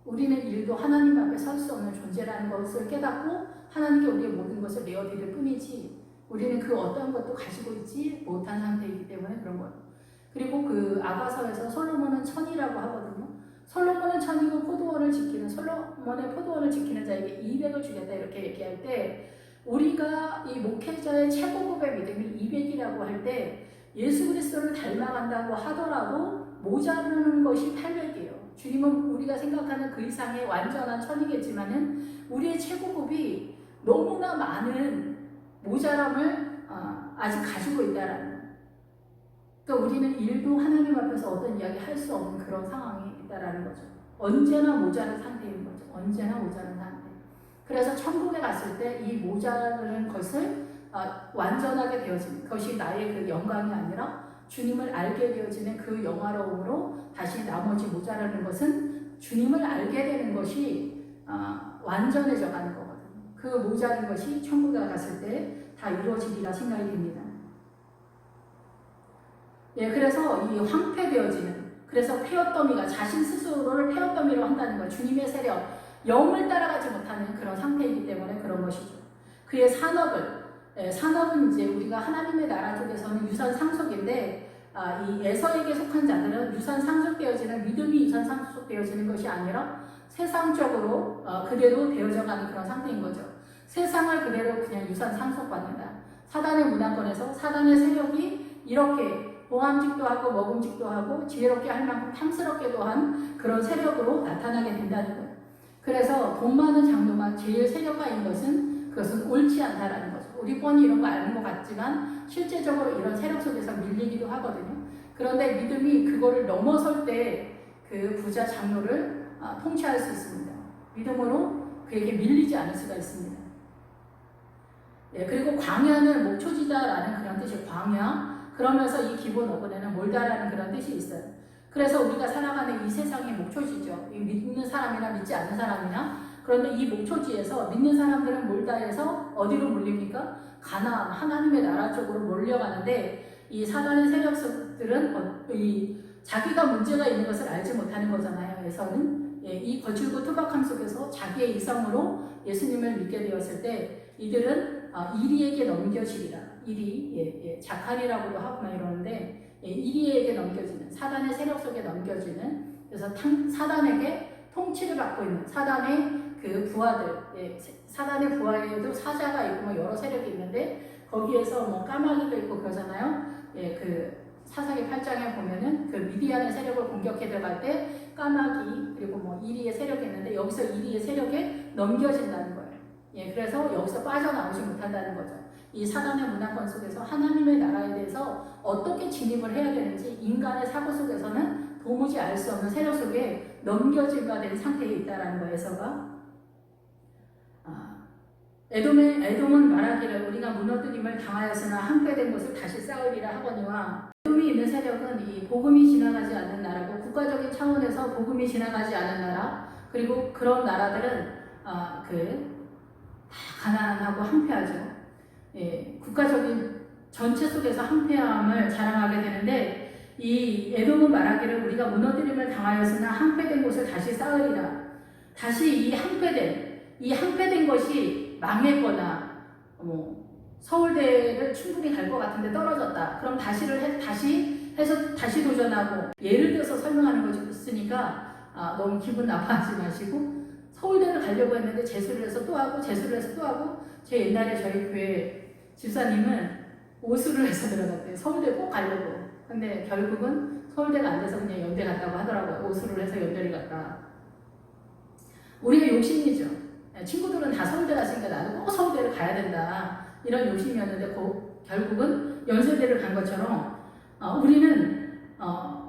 우리는 일도 하나님 앞에 설 수 없는 존재라는 것을 깨닫고 하나님께 우리의 모든 것을 내어드릴 뿐이지 우리는 그 어떤 것도 가지고 있지 못한 상태이기 때문에 그런 거예요. 그리고 그 아가서에서 솔로몬은 천이라고 하거든요. 솔로몬은 천이고 솔로몬의 포도원을 지키는 자에게 200을 주겠다 이렇게 얘기할 때 우리가 이 목회자의 최고급의 믿음이 200이라고 할 때 예수 그리스도를 닮아간다고 하더라도 모자르는 것이 800이에요. 주님은 우리가 생각하는 그 이상의 완전한 천이겠지만은 우리의 최고급이 너무나 많은 모자람을 아직 가지고 있다라는 거예요. 그러니까 우리는 일도 하나님 앞에서 어떤 이야기 할 수 없는 그런 상황이 있다라는 거죠. 언제나 모자란 상태인 거죠. 언제나 모자란 상태. 그래서 천국에 갔을 때 이 모자란 것을 완전하게 되어지는 것이 나의 그 영광이 아니라 주님을 알게 되어지는 그 영화로움으로 다시 나머지 모자라는 것은 주님을 알게 되는 것이 완전해져 가는 거거든요. 그 모자란 것이 천국에 갔을 때 다 이루어지리라 생각이 됩니다. 예, 그래서 이 황폐되어지는 그래서 폐허더미가 자신 스스로를 폐허더미로 한다는 거예요. 주님의 세력, 영을 따라가지 못하는 그런 상태이기 때문에 그런 것이죠. 그의 산업은 이제 우리가 하나님의 나라 쪽에서는 유산 상속인데 이 에서에게 속한 자들은 유산 상속되어지는 믿음이 유산 상속되어지는 것이 아니라 세상적으로 그대로 되어져가는 그런 상태인 거죠. 세상을 그대로 그냥 유산 상속받는다. 사단의 문화권에서 사단의 세력이 이렇게 보암직도 하고 먹음직도 하고 지혜롭게 할 만큼 탐스럽게도 한 그런 세력으로 나타나게 된다는 거예요. 그래서 돈 많은 장로가 제일 세력가인 것은 그것은 옳지 않다라는 거죠. 우리 뻔히 이런 거 아는 것 같지만 실제적으로 이런 세력 속에서 밀리기도 하거든요. 그런데 믿음이 그거를 넘어설 때 그 부자 장로를 통치할 수 있습니다. 믿음으로 그에게 밀리지 않을 수가 있습니다. 예, 그리고 광야는 목초지다라는 그런 뜻이 광야. 그러면서 이 기본 어근에는 몰다라는 그런 뜻이 있어요. 그래서 우리가 살아가는 이 세상이 목초지죠. 이 믿는 사람이나 믿지 않는 사람이나. 그런데 이 목초지에서 믿는 사람들은 몰다에서 어디로 몰립니까? 가나안, 하나님의 나라 쪽으로 몰려가는데 이 사단의 세력들은 이 자기가 문제가 있는 것을 알지 못하는 거잖아요. 에서는 이 거칠고 투박함 속에서 자기의 이성으로 예수님을 믿게 되었을 때 이들은 이리에게 넘겨지리라. 이리, 자칼이라고도 하고 막 이러는데 이리에게 넘겨지는, 사단의 세력 속에 넘겨지는, 그래서 사단에게 통치를 받고 있는 사단의 그 부하들, 사단의 부하에도 사자가 있고 뭐 여러 세력이 있는데 거기에서 뭐 까마귀도 있고 그러잖아요. 그 사사기 8장에 보면은 그 미디안의 세력을 공격해 들어갈 때 까마귀 그리고 뭐 이리의 세력이 있는데 여기서 이리의 세력에 넘겨진다는 거예요. 그래서 여기서 빠져나오지 못한다는 거죠. 이 사단의 문화권 속에서 하나님의 나라에 대해서 어떻게 진입을 해야 되는지 인간의 사고 속에서는 도무지 알 수 없는 세력 속에 넘겨진가 된 상태에 있다라는 거예요. 에서가 에돔은 말하기를 우리가 무너뜨림을 당하였으나 함께된 것을 다시 쌓으리라 하거니와 에돔이 있는 세력은 이 복음이 지나가지 않는 나라고 국가적인 차원에서 복음이 지나가지 않은 나라 그리고 그런 나라들은 가난하고 항폐하죠. 국가적인 전체 속에서 항폐함을 자랑하게 되는데 이 에돔은 말하기를 우리가 무너뜨림을 당하였으나 항폐된 곳을 다시 쌓으리라. 다시 이 항폐된 것이 망했거나 서울대를 충분히 갈 것 같은데 떨어졌다. 그럼 다시 해서 다시 도전하고 예를 들어서 설명하는 것이 있으니까 너무 기분 나빠하지 마시고 서울대를 가려고 했는데 재수를 해서 또 하고 제 옛날에 저희 교회 집사님은 오수를 해서 들어갔대요. 서울대 꼭 가려고. 근데 결국은 서울대가 안 돼서 그냥 연대 갔다고 하더라고요. 오수를 해서 연대를 갔다. 우리가 욕심이죠. 친구들은 다 서울대 갔으니까 나도 꼭 서울대를 가야 된다. 이런 욕심이었는데 결국은 연세대를 간 것처럼 우리는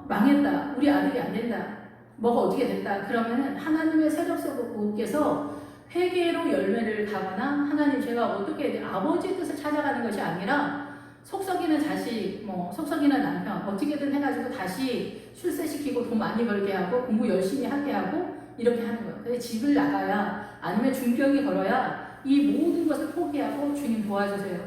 망했다. 우리 아들이 안 된다. 뭐가 어떻게 됐다. 그러면은 하나님의 세력 속에서 회개로 열매를 가거나 하나님 제가 어떻게 해야 돼? 아버지의 뜻을 찾아가는 것이 아니라 속썩이는 자식, 속썩이는 남편 어떻게든 해가지고 다시 출세시키고 돈 많이 벌게 하고 공부 열심히 하게 하고 이렇게 하는 거예요. 근데 집을 나가야 아니면 중병이 걸어야 이 모든 것을 포기하고 주님 도와주세요.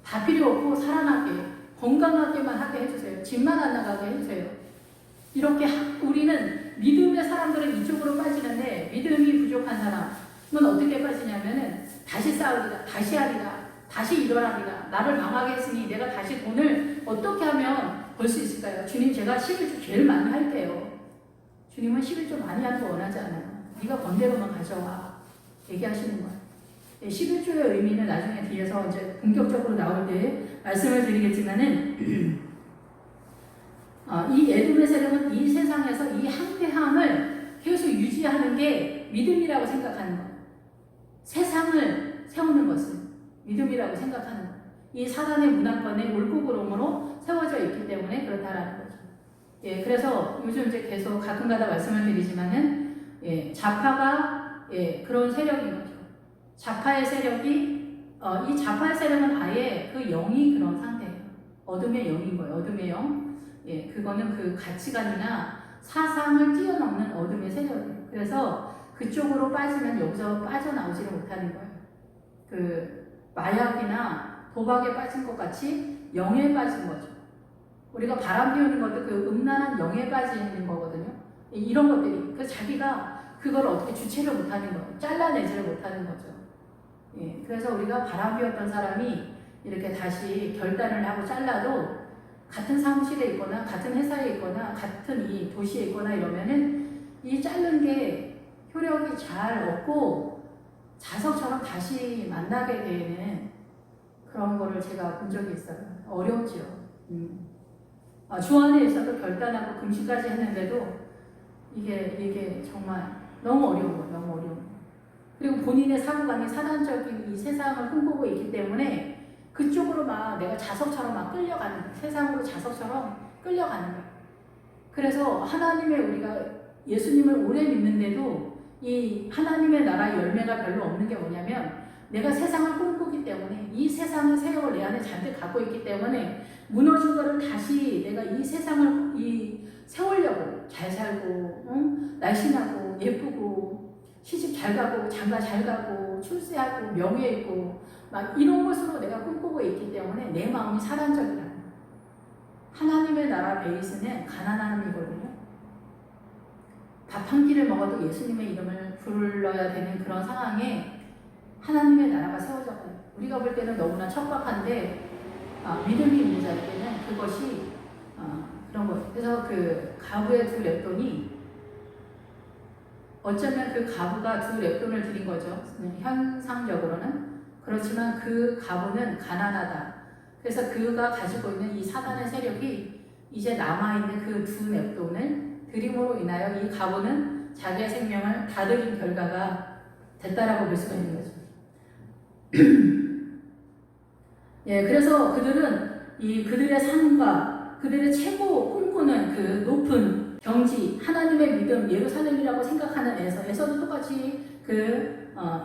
다 필요 없고 살아나게 건강하게만 하게 해주세요. 집만 안 나가게 해주세요. 이렇게 우리는 믿음의 사람들은 이쪽으로 빠지는데 믿음이 부족한 사람은 어떻게 빠지냐면은 다시 싸우리라, 다시 하리라, 다시 일어나리라. 나를 망하게 했으니 내가 다시 돈을 어떻게 하면 벌 수 있을까요? 주님 제가 11조 제일 많이 할게요. 주님은 11조 많이 하는 거 원하지 않아요. 네가 번대로만 가져와. 얘기하시는 거예요. 11조의 의미는 나중에 뒤에서 이제 본격적으로 나올 때 말씀을 드리겠지만은 이 에돔의 세력은 이 세상에서 이 항폐함을 계속 유지하는 게 믿음이라고 생각하는 거예요. 세상을 세우는 것을 믿음이라고 생각하는 거예요. 이 사단의 문화권에 울고그름으로 세워져 있기 때문에 그렇다라는 거죠. 그래서 요즘 이제 계속 가끔가다 말씀을 드리지만은 좌파가 그런 세력인 거죠. 좌파의 세력이 이 좌파의 세력은 아예 그 영이 그런 상태예요. 어둠의 영인 거예요. 어둠의 영. 그거는 그 가치관이나 사상을 뛰어넘는 어둠의 세력이에요. 그래서 그쪽으로 빠지면 여기서 빠져나오지를 못하는 거예요. 그 마약이나 도박에 빠진 것 같이 영에 빠진 거죠. 우리가 바람 피우는 것도 그 음란한 영에 빠지는 거거든요. 이런 것들이 그 자기가 그걸 어떻게 주체를 못하는 거예요. 잘라내지를 못하는 거죠. 그래서 우리가 바람 피웠던 사람이 이렇게 다시 결단을 하고 잘라도 같은 사무실에 있거나 같은 회사에 있거나 같은 이 도시에 있거나 이러면은 이 자른 게 효력이 잘 없고 자석처럼 다시 만나게 되는 그런 거를 제가 본 적이 있어요. 어렵죠. 주 안에 있어도 결단하고 금식까지 했는데도 이게 정말 너무 어려운 거예요. 너무 어려운 거예요. 그리고 본인의 사고관이 사단적인 이 세상을 꿈꾸고 있기 때문에 그쪽으로 막 내가 자석처럼 막 끌려가는 거예요. 세상으로 자석처럼 끌려가는 거예요. 그래서 하나님의 우리가 예수님을 오래 믿는데도 이 하나님의 나라 열매가 별로 없는 게 뭐냐면 내가 세상을 꿈꾸기 때문에 이 세상의 세력을 내 안에 잔뜩 갖고 있기 때문에 무너진 거를 다시 내가 이 세상을 세우려고 잘 살고 날씬하고 예쁘고 시집 잘 가고 장가 잘 가고 출세하고 명예 있고 막 이런 것으로 내가 꿈꾸고 있기 때문에 내 마음이 사단적이라는 거예요. 하나님의 나라 베이스는 가난함이거든요. 밥 한 끼를 먹어도 예수님의 이름을 불러야 되는 그런 상황에 하나님의 나라가 세워져 가요. 우리가 볼 때는 너무나 척박한데 믿음이 있는 자에게는 그것이 그런 거예요. 그래서 그 가부의 두 랩돈이 어쩌면 그 가부가 두 랩돈을 드린 거죠. 현상적으로는. 그렇지만 그 가부는 가난하다. 그래서 그가 가지고 있는 이 사단의 세력이 이제 남아있는 그 두 랩돈을 드림으로 인하여 이 가부는 자기의 생명을 다드린 결과가 됐다라고 볼 수가 있는 거죠. 예, 그래서 그들은 그들의 삶과 그들의 최고 꿈꾸는 그 높은 경지, 하나님의 믿음, 예루살렘이라고 생각하는 에서도 똑같이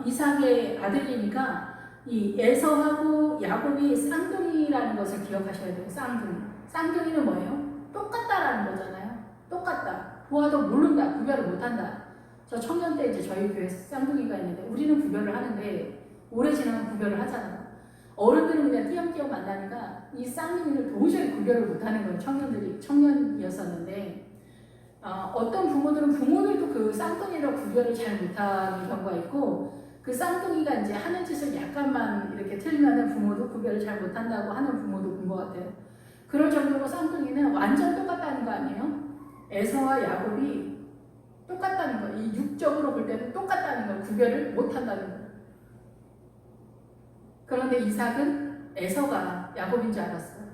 이삭의 아들이니까 이 에서하고 야곱이 쌍둥이라는 것을 기억하셔야 돼요. 쌍둥이는 뭐예요? 똑같다라는 거잖아요. 똑같다. 보아도 모른다. 구별을 못한다. 저 청년 때 이제 저희 교회 쌍둥이가 있는데 우리는 구별을 하는데 오래 지나면 구별을 하잖아요. 어른들은 그냥 띄엄띄엄 만나니까 이 쌍둥이를 도저히 구별을 못하는 거예요. 청년이었었는데 어떤 부모들도 그 쌍둥이를 구별을 잘 못하는 경우가 있고 그 쌍둥이가 이제 하는 짓을 약간만 이렇게 틀면은 부모도 구별을 잘 못한다고 하는 부모도 본 것 같아요. 그럴 정도로 쌍둥이는 완전 똑같다는 거 아니에요? 에서와 야곱이 똑같다는 거예요. 이 육적으로 볼 때는 똑같다는 걸 구별을 못한다는 거예요. 그런데 이삭은 에서가 야곱인 줄 알았어요.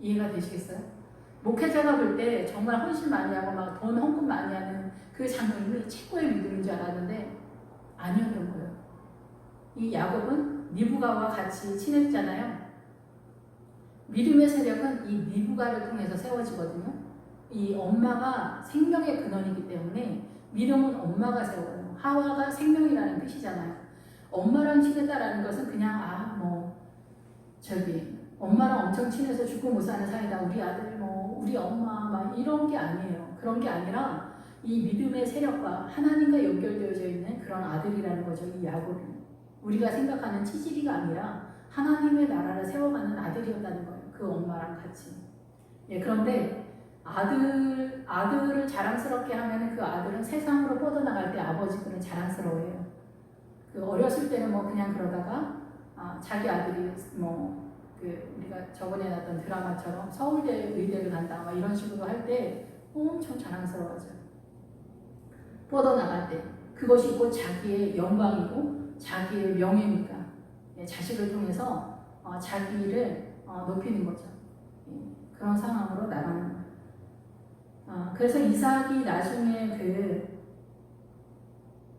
이해가 되시겠어요? 목회자가 볼 때 정말 헌신 많이 하고 막 돈 헌금 많이 하는 그 장로님이 최고의 믿음인 줄 알았는데 아니었던 거예요. 이 야곱은 미브가와 같이 친했잖아요. 믿음의 세력은 이 미브가를 통해서 세워지거든요. 이 엄마가 생명의 근원이기 때문에 믿음은 엄마가 세워요. 하와가 생명이라는 뜻이잖아요. 엄마랑 친했다라는 것은 그냥 엄마랑 엄청 친해서 죽고 못 사는 사이다. 우리 아들 우리 엄마 막 이런 게 아니에요. 그런 게 아니라 이 믿음의 세력과 하나님과 연결되어져 있는 그런 아들이라는 거죠. 이 야곱이. 우리가 생각하는 치질이가 아니라 하나님의 나라를 세워가는 아들이었다는 거예요. 그 엄마랑 같이. 예, 그런데 아들을 자랑스럽게 하면 그 아들은 세상으로 뻗어나갈 때 아버지들은 자랑스러워해요. 어렸을 때는 그냥 그러다가 자기 아들이 우리가 저번에 나왔던 드라마처럼 서울대 의대를 간다 막 이런 식으로 할 때 엄청 자랑스러워하죠. 뻗어나갈 때 그것이 곧 자기의 영광이고 자기의 명예니까 자식을 통해서 자기를 높이는 거죠. 그런 상황으로 나가는 거예요. 그래서 이삭이 나중에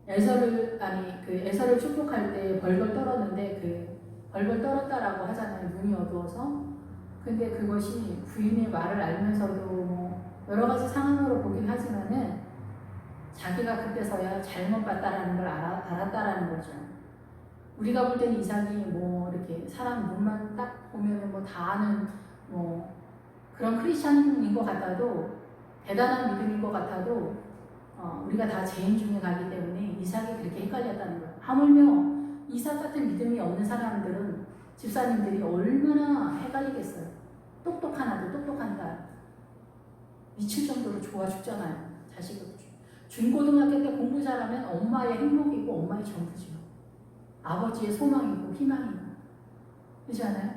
에서를 축복할 때 벌벌 떨었는데 벌벌 떨었다라고 하잖아요. 눈이 어두워서. 근데 그것이 부인의 말을 알면서도 여러 가지 상황으로 보긴 하지만은 자기가 그때서야 잘못 봤다라는 걸 알았다라는 거죠. 우리가 볼 때는 이삭이 이렇게 사람 눈만 딱 보면은 다 아는 그런 크리스찬인 것 같아도 대단한 믿음인 것 같아도 우리가 다 죄인 중에 가기 때문에 이삭이 그렇게 헷갈렸다는 거예요. 하물며 이삭 같은 믿음이 없는 사람들은 집사님들이 얼마나 헷갈리겠어요. 똑똑한 아들, 똑똑한 딸 미칠 정도로 좋아 죽잖아요. 자식을 중고등학교 때 공부 잘하면 엄마의 행복이고 엄마의 전부죠. 아버지의 소망이고 희망이고 그렇지 않아요?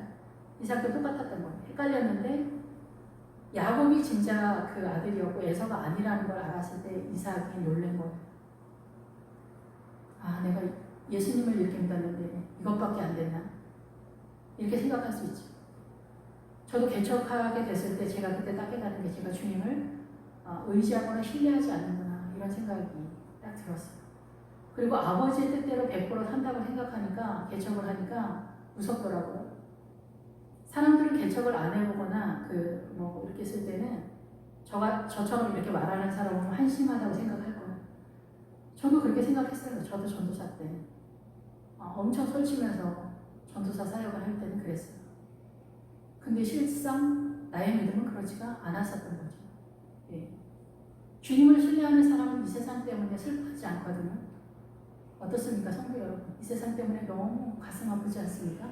이삭도 똑같았던 거예요. 헷갈렸는데 야곱이 진짜 그 아들이었고 에서가 아니라는 걸 알았을 때 이삭이 놀란 거예요. 내가 예수님을 이렇게 믿었는데 이것밖에 안 됐나? 이렇게 생각할 수 있죠. 저도 개척하게 됐을 때 제가 그때 딱 깨달은 게 제가 주님을 의지하거나 신뢰하지 않는구나 이런 생각이 딱 들었어요. 그리고 아버지의 뜻대로 100% 산다고 생각하니까 개척을 하니까 무섭더라고요. 사람들은 개척을 안 해보거나 이렇게 쓸 때는 저처럼 이렇게 말하는 사람은 한심하다고 생각할 거예요. 저도 그렇게 생각했어요. 저도 전도사 때 엄청 설치면서 전도사 사역을 할 때는 그랬어요. 근데 실상 나의 믿음은 그렇지가 않았었던 거죠. 예. 주님을 신뢰하는 사람은 이 세상 때문에 슬퍼하지 않거든요. 어떻습니까, 성도 여러분? 이 세상 때문에 너무 가슴 아프지 않습니까?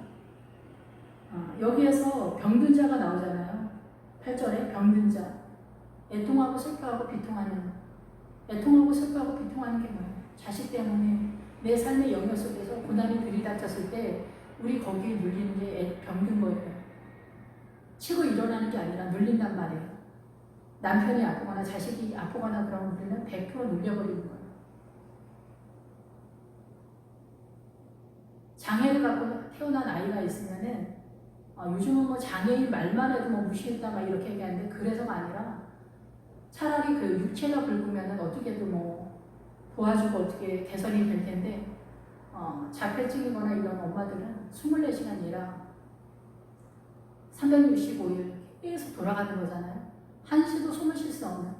여기에서 병든 자가 나오잖아요. 8절에 병든 자. 애통하고 슬퍼하고 비통하는. 애통하고 슬퍼하고 비통하는 게 뭐예요? 자식 때문에 내 삶의 영역 속에서 고난이 들이닥쳤을 때 우리 거기에 눌리는 게 병든 거예요. 치고 일어나는 게 아니라 눌린단 말이에요. 남편이 아프거나 자식이 아프거나 그러면 우리는 100% 눌려버리는 거예요. 장애를 갖고 태어난 아이가 있으면은 요즘은 뭐 장애인 말만 해도 뭐 무시했다 막 이렇게 얘기하는데 그래서가 아니라 차라리 그 육체가 붉으면은 어떻게든 뭐 도와주고 어떻게 개선이 될 텐데 자폐증이거나 이런 엄마들은 24시간 일하 365일 계속 돌아가는 거잖아요. 한시도 숨을 쉴 수 없는,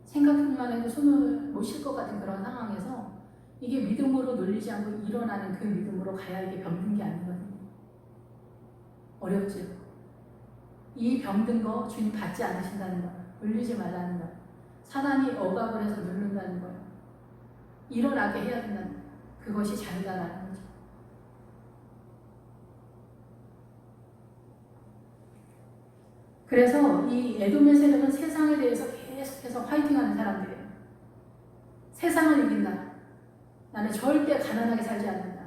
생각만 해도 숨을 못 쉴 것 같은 그런 상황에서 이게 믿음으로 눌리지 않고 일어나는 그 믿음으로 가야 이게 병든 게 아니거든요. 어렵죠. 이 병든 거 주님 받지 않으신다는 거예요. 눌리지 말라는 거예요. 사단이 억압을 해서 누른다는 거예요. 일어나게 해야 된다는 거예요. 그것이 자유다라는 거죠. 그래서 이 에돔의 세력은 세상에 대해서 계속해서 화이팅하는 사람들이에요. 세상을 이긴다. 나는 절대 가난하게 살지 않는다.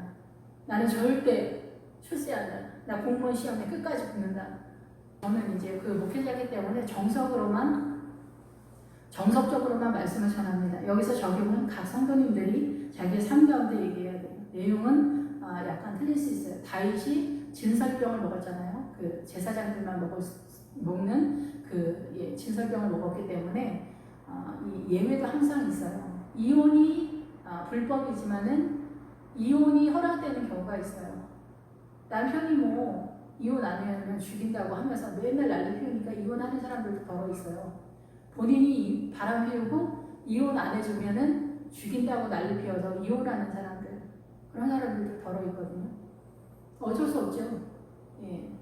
나는 절대 출세한다. 나 공무원 시험에 끝까지 붙는다. 저는 이제 그 목회자이기 때문에 정석적으로만 말씀을 전합니다. 여기서 적용은 각 성도님들이 자기의 삶 가운데 얘기해야 돼요. 내용은 약간 틀릴 수 있어요. 다윗이 진설병을 먹었잖아요. 그 제사장들만 먹는 그 진설병을 먹었기 때문에 이 예외도 항상 있어요. 이혼이 불법이지만은 이혼이 허락되는 경우가 있어요. 남편이 뭐 이혼 안 하면 죽인다고 하면서 맨날 난리 피우니까 이혼하는 사람들도 더러 있어요. 본인이 바람 피우고 이혼 안 해주면은 죽인다고 난리 피워서 이혼하는 사람들, 그런 사람들도 더러 있거든요. 어쩔 수 없죠. 예.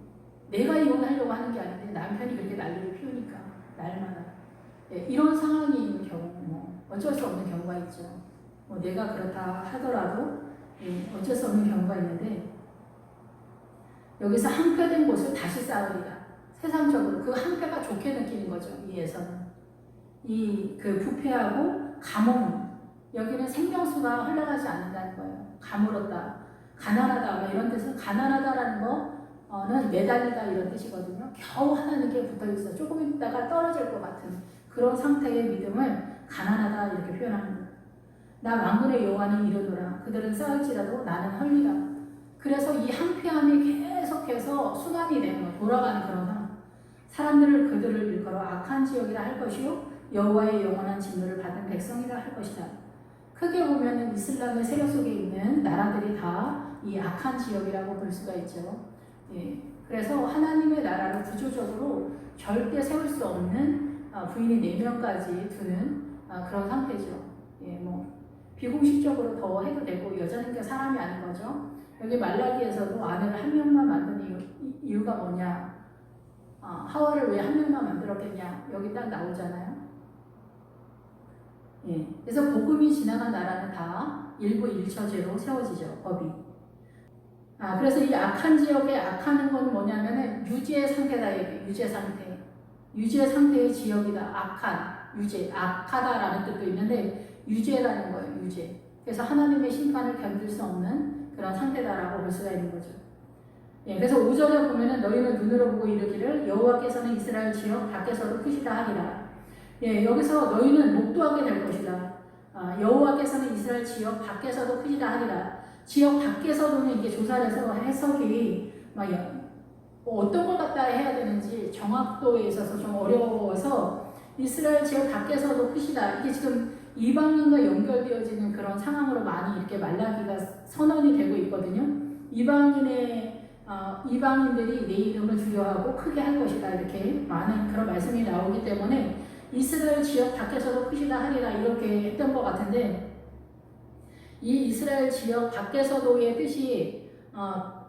내가 이혼하려고 하는 게 아닌데 남편이 그렇게 난리를 피우니까 날마다. 예. 이런 상황이 있는 경우 뭐 어쩔 수 없는 경우가 있죠. 뭐 내가 그렇다 하더라도 어쩔 수 없는 경우가 있는데 여기서 항폐된 곳을 다시 쌓으리라. 세상적으로 그 항폐가 좋게 느끼는 거죠. 이 예서는. 그 부패하고 가뭄, 여기는 생명수가 흘러가지 않는다는 거예요. 가물었다, 가난하다, 뭐 이런 뜻은 가난하다라는 거는 매달리다 이런 뜻이거든요. 겨우 하나님께 붙어 있어 조금 있다가 떨어질 것 같은 그런 상태의 믿음을 가난하다 이렇게 표현합니다. 나 만군의 여호와는 이르노라. 그들은 쌓을지라도 나는 헐리라. 그래서 이 항폐함이 계속해서 순환이 되는 거, 돌아가는 그런 상황. 사람들을 그들을 일컬어 악한 지역이라 할 것이요 여호와의 영원한 진노를 받은 백성이라 할 것이다. 크게 보면 이슬람의 세력 속에 있는 나라들이 다 이 악한 지역이라고 볼 수가 있죠. 예. 그래서 하나님의 나라를 구조적으로 절대 세울 수 없는 부인이 4명까지 두는 그런 상태죠. 예, 뭐 비공식적으로 더 해도 되고 여자는 게 사람이 아닌 거죠. 여기 말라기에서도 아내를 한 명만 만든 이유가 뭐냐? 하와를 왜 한 명만 만들었겠냐? 여기 딱 나오잖아요. 예. 그래서 복음이 지나간 나라는 다 일부 일처제로 세워지죠, 법이. 그래서 이 악한 지역에 악하는 건 뭐냐면은 유지의 상태다, 이게 유지의 상태. 유지의 상태의 지역이다, 악한, 유지, 악하다라는 뜻도 있는데 유죄라는 거예요, 유죄. 그래서 하나님의 심판을 견딜 수 없는 그런 상태다라고 볼 수가 있는 거죠. 예, 그래서 5절에 보면은 너희는 눈으로 보고 이르기를 여호와께서는 이스라엘 지역 밖에서도 크시다 하리라. 예, 여기서 너희는 목도하게 될 것이다. 여호와께서는 이스라엘 지역 밖에서도 크시다 하리라. 지역 밖에서도는 이게 조사를 해서 해석이 어떤 걸 갖다 해야 되는지 정확도에 있어서 좀 어려워서 이스라엘 지역 밖에서도 크시다. 이게 지금 이방인과 연결되어지는 그런 상황으로 많이 이렇게 말라기가 선언이 되고 있거든요. 이방인들이 내 이름을 두려워하고 크게 할 것이다. 이렇게 많은 그런 말씀이 나오기 때문에 이스라엘 지역 밖에서도 크시다 하리라 이렇게 했던 것 같은데 이 이스라엘 지역 밖에서도의 뜻이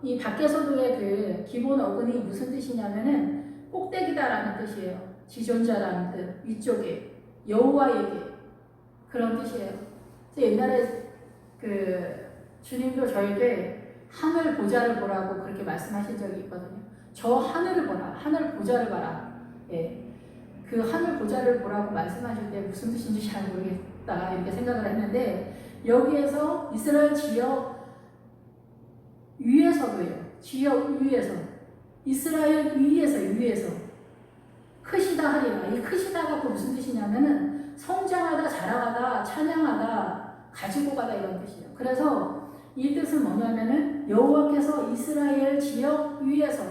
이 밖에서도의 그 기본 어근이 무슨 뜻이냐면은 꼭대기다라는 뜻이에요. 지존자라는 뜻, 위쪽에 여호와에게 그런 뜻이에요. 그래서 옛날에 그 주님도 저에게 하늘 보좌를 보라고 그렇게 말씀하신 적이 있거든요. 저 하늘을 보라, 하늘 보좌를 봐라. 예. 그 하늘 보좌를 보라고 말씀하실 때 무슨 뜻인지 잘 모르겠다 이렇게 생각을 했는데 여기에서 이스라엘 지역 위에서도요. 지역 위에서 이스라엘 위에서 크시다 하리라. 이 크시다가 또 무슨 뜻이냐면은 성장하다, 자라가다, 찬양하다, 가지고 가다 이런 뜻이에요. 그래서 이 뜻은 뭐냐면은 여호와께서 이스라엘 지역 위에서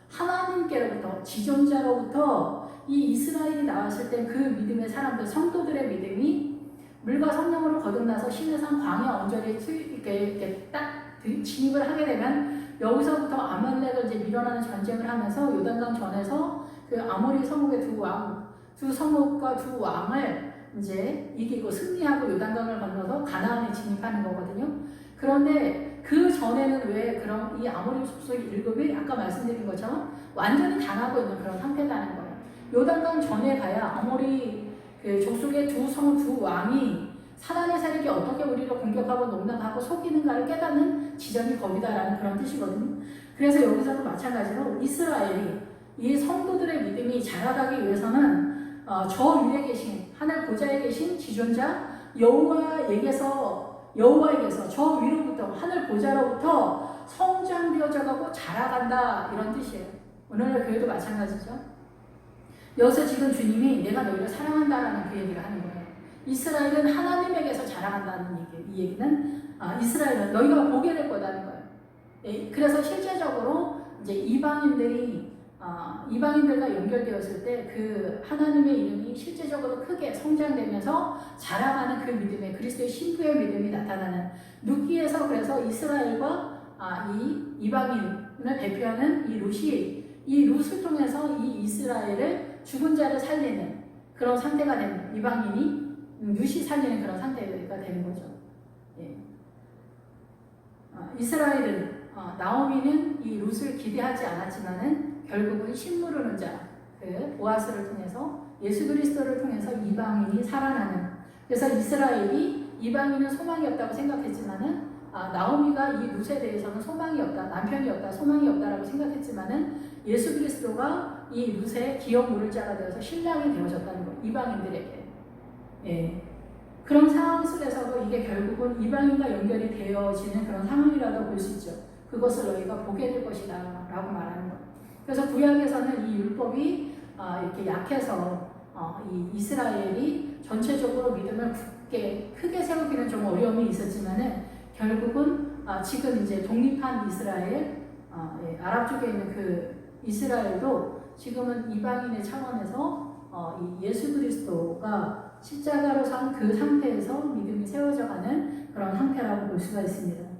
하나님께로부터 지존자로부터 이 이스라엘이 나왔을 때 그 믿음의 사람들 성도들의 믿음이 물과 성령으로 거듭나서 신의 산 광야 언저리에 이렇게 딱 진입을 하게 되면 여기서부터 아말렉을 이제 밀어내는 전쟁을 하면서 요단강 전에서 그 아모리 성읍의 두 성읍과 두 왕을 이제 이기고 승리하고 요단강을 건너서 가나안에 진입하는 거거든요. 그런데 그 전에는 왜 그런 이 아모리 족속의 일급이 아까 말씀드린 것처럼 완전히 당하고 있는 그런 상태라는 거예요. 요단강 전에 가야 아모리 그 족속의 두 성읍 두 왕이 사단의 세력이 어떻게 우리를 공격하고 농락하고 속이는가를 깨닫는 지점이 거기다라는 그런 뜻이거든요. 그래서 여기서도 마찬가지로 이스라엘이 이 성도들의 믿음이 자라가기 위해서는 저 위에 계신 하늘 보좌에 계신 지존자 여호와에게서 저 위로부터 하늘 보좌로부터 성장되어져 가고 자라간다 이런 뜻이에요. 오늘날 교회도 마찬가지죠. 여기서 지금 주님이 내가 너희를 사랑한다라는 그 얘기를 하는 거예요. 이스라엘은 하나님에게서 자라간다는 얘기예요. 이 얘기는 이스라엘은 너희가 보게 될 거다는 거예요. 예, 그래서 실제적으로 이제 이방인들과 연결되었을 때 그 하나님의 이름이 실제적으로 크게 성장되면서 자라가는 그 믿음의 그리스도의 신부의 믿음이 나타나는 룻기에서 그래서 이스라엘과 이 이방인을 대표하는 이 룻을 통해서 이 이스라엘을 죽은 자를 살리는 그런 상태가 되는 이방인이 룻이 살리는 그런 상태가 되는 거죠. 예. 이스라엘은 나오미는 이 룻을 기대하지 않았지만은 결국은 신무르는 자, 그 보아스를 통해서 예수 그리스도를 통해서 이방인이 살아나는. 그래서 이스라엘이 이방인은 소망이 없다고 생각했지만은 나오미가 이 룻에 대해서는 소망이 없다, 남편이 없다, 소망이 없다라고 생각했지만은 예수 그리스도가 이 룻의 기업 물을 자가 되어서 신랑이 되어졌다는 거, 이방인들에게. 예. 그런 상황 속에서도 이게 결국은 이방인과 연결이 되어지는 그런 상황이라도 볼 수 있죠. 그것을 너희가 보게 될 것이다 라고 말하는 거예요. 그래서 구약에서는 이 율법이 이렇게 약해서 이 이스라엘이 전체적으로 믿음을 크게 세우기는 좀 어려움이 있었지만은 결국은 지금 이제 독립한 이스라엘, 아랍 쪽에 있는 그 이스라엘도 지금은 이방인의 차원에서 이 예수 그리스도가 십자가로 산 그 상태에서 믿음이 세워져 가는 그런 상태라고 볼 수가 있습니다.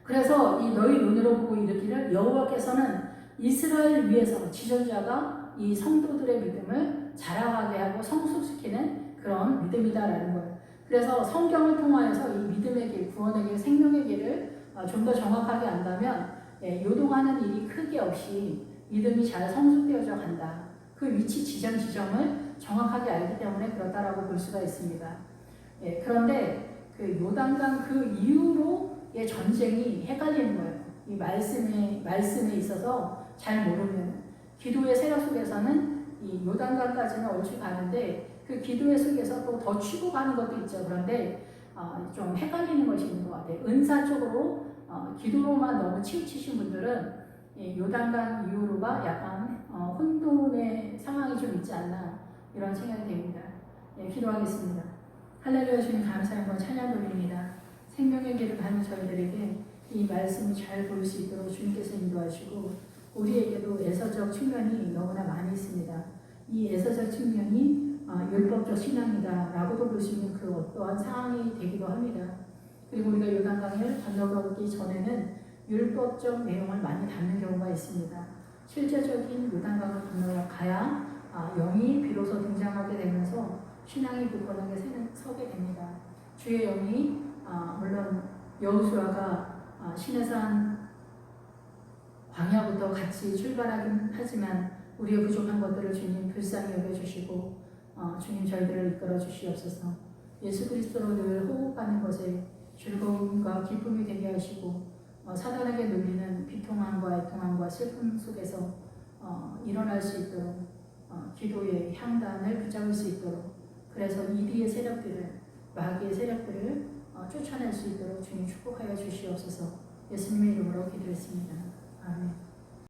그래서 이 너희 눈으로 보고 이르기를 여호와께서는 이스라엘 위에서 지존자가 이 성도들의 믿음을 자라가게 하고 성숙시키는 그런 믿음이다라는 거예요. 그래서 성경을 통하여서 이 믿음의 길, 구원의 길, 생명의 길을 좀 더 정확하게 안다면 요동하는 일이 크게 없이 믿음이 잘 성숙되어져 간다. 그 위치 지점을 정확하게 알기 때문에 그렇다라고 볼 수가 있습니다. 그런데 그 요단강 그 이후로의 전쟁이 헷갈리는 거예요. 이 말씀에 있어서 잘 모르면 기도의 세력 속에서는 이 요단강까지는 얼추 가는데 그 기도의 속에서 또 더 치고 가는 것도 있죠. 그런데 좀 헷갈리는 것이 있는 것 같아요. 은사 쪽으로 기도로만 너무 치우치신 분들은 요단강 이후로가 약간 혼돈의 상황이 좀 있지 않나 이런 생각이 됩니다. 기도하겠습니다. 할렐루야. 주님 감사한 찬양 돌립니다. 생명의 길을 가는 저희들에게 이 말씀을 잘 볼 수 있도록 주님께서 인도하시고 우리에게도 에서적 측면이 너무나 많이 있습니다. 이 에서적 측면이 율법적 신앙이다 라고도 볼 수 있는 그 어떠한 상황이 되기도 합니다. 그리고 우리가 요단강을 건너가기 전에는 율법적 내용을 많이 담는 경우가 있습니다. 실제적인 요단강을 건너가야 영이 비로소 등장하게 되면서 신앙이 굳건하게 서게 됩니다. 주의 영이 물론 여호수아가 시내산 광야부터 같이 출발하긴 하지만 우리의 부족한 것들을 주님 불쌍히 여겨주시고 주님 저희들을 이끌어 주시옵소서. 예수 그리스도로 늘 호흡하는 것에 즐거움과 기쁨이 되게 하시고 사단에게 눌리는 비통함과 애통함과 슬픔 속에서 일어날 수 있도록 기도의 향단을 붙잡을 수 있도록, 그래서 이리의 세력들을, 마귀의 세력들을 쫓아낼 수 있도록 주님 축복하여 주시옵소서. 예수님의 이름으로 기도했습니다. 아멘.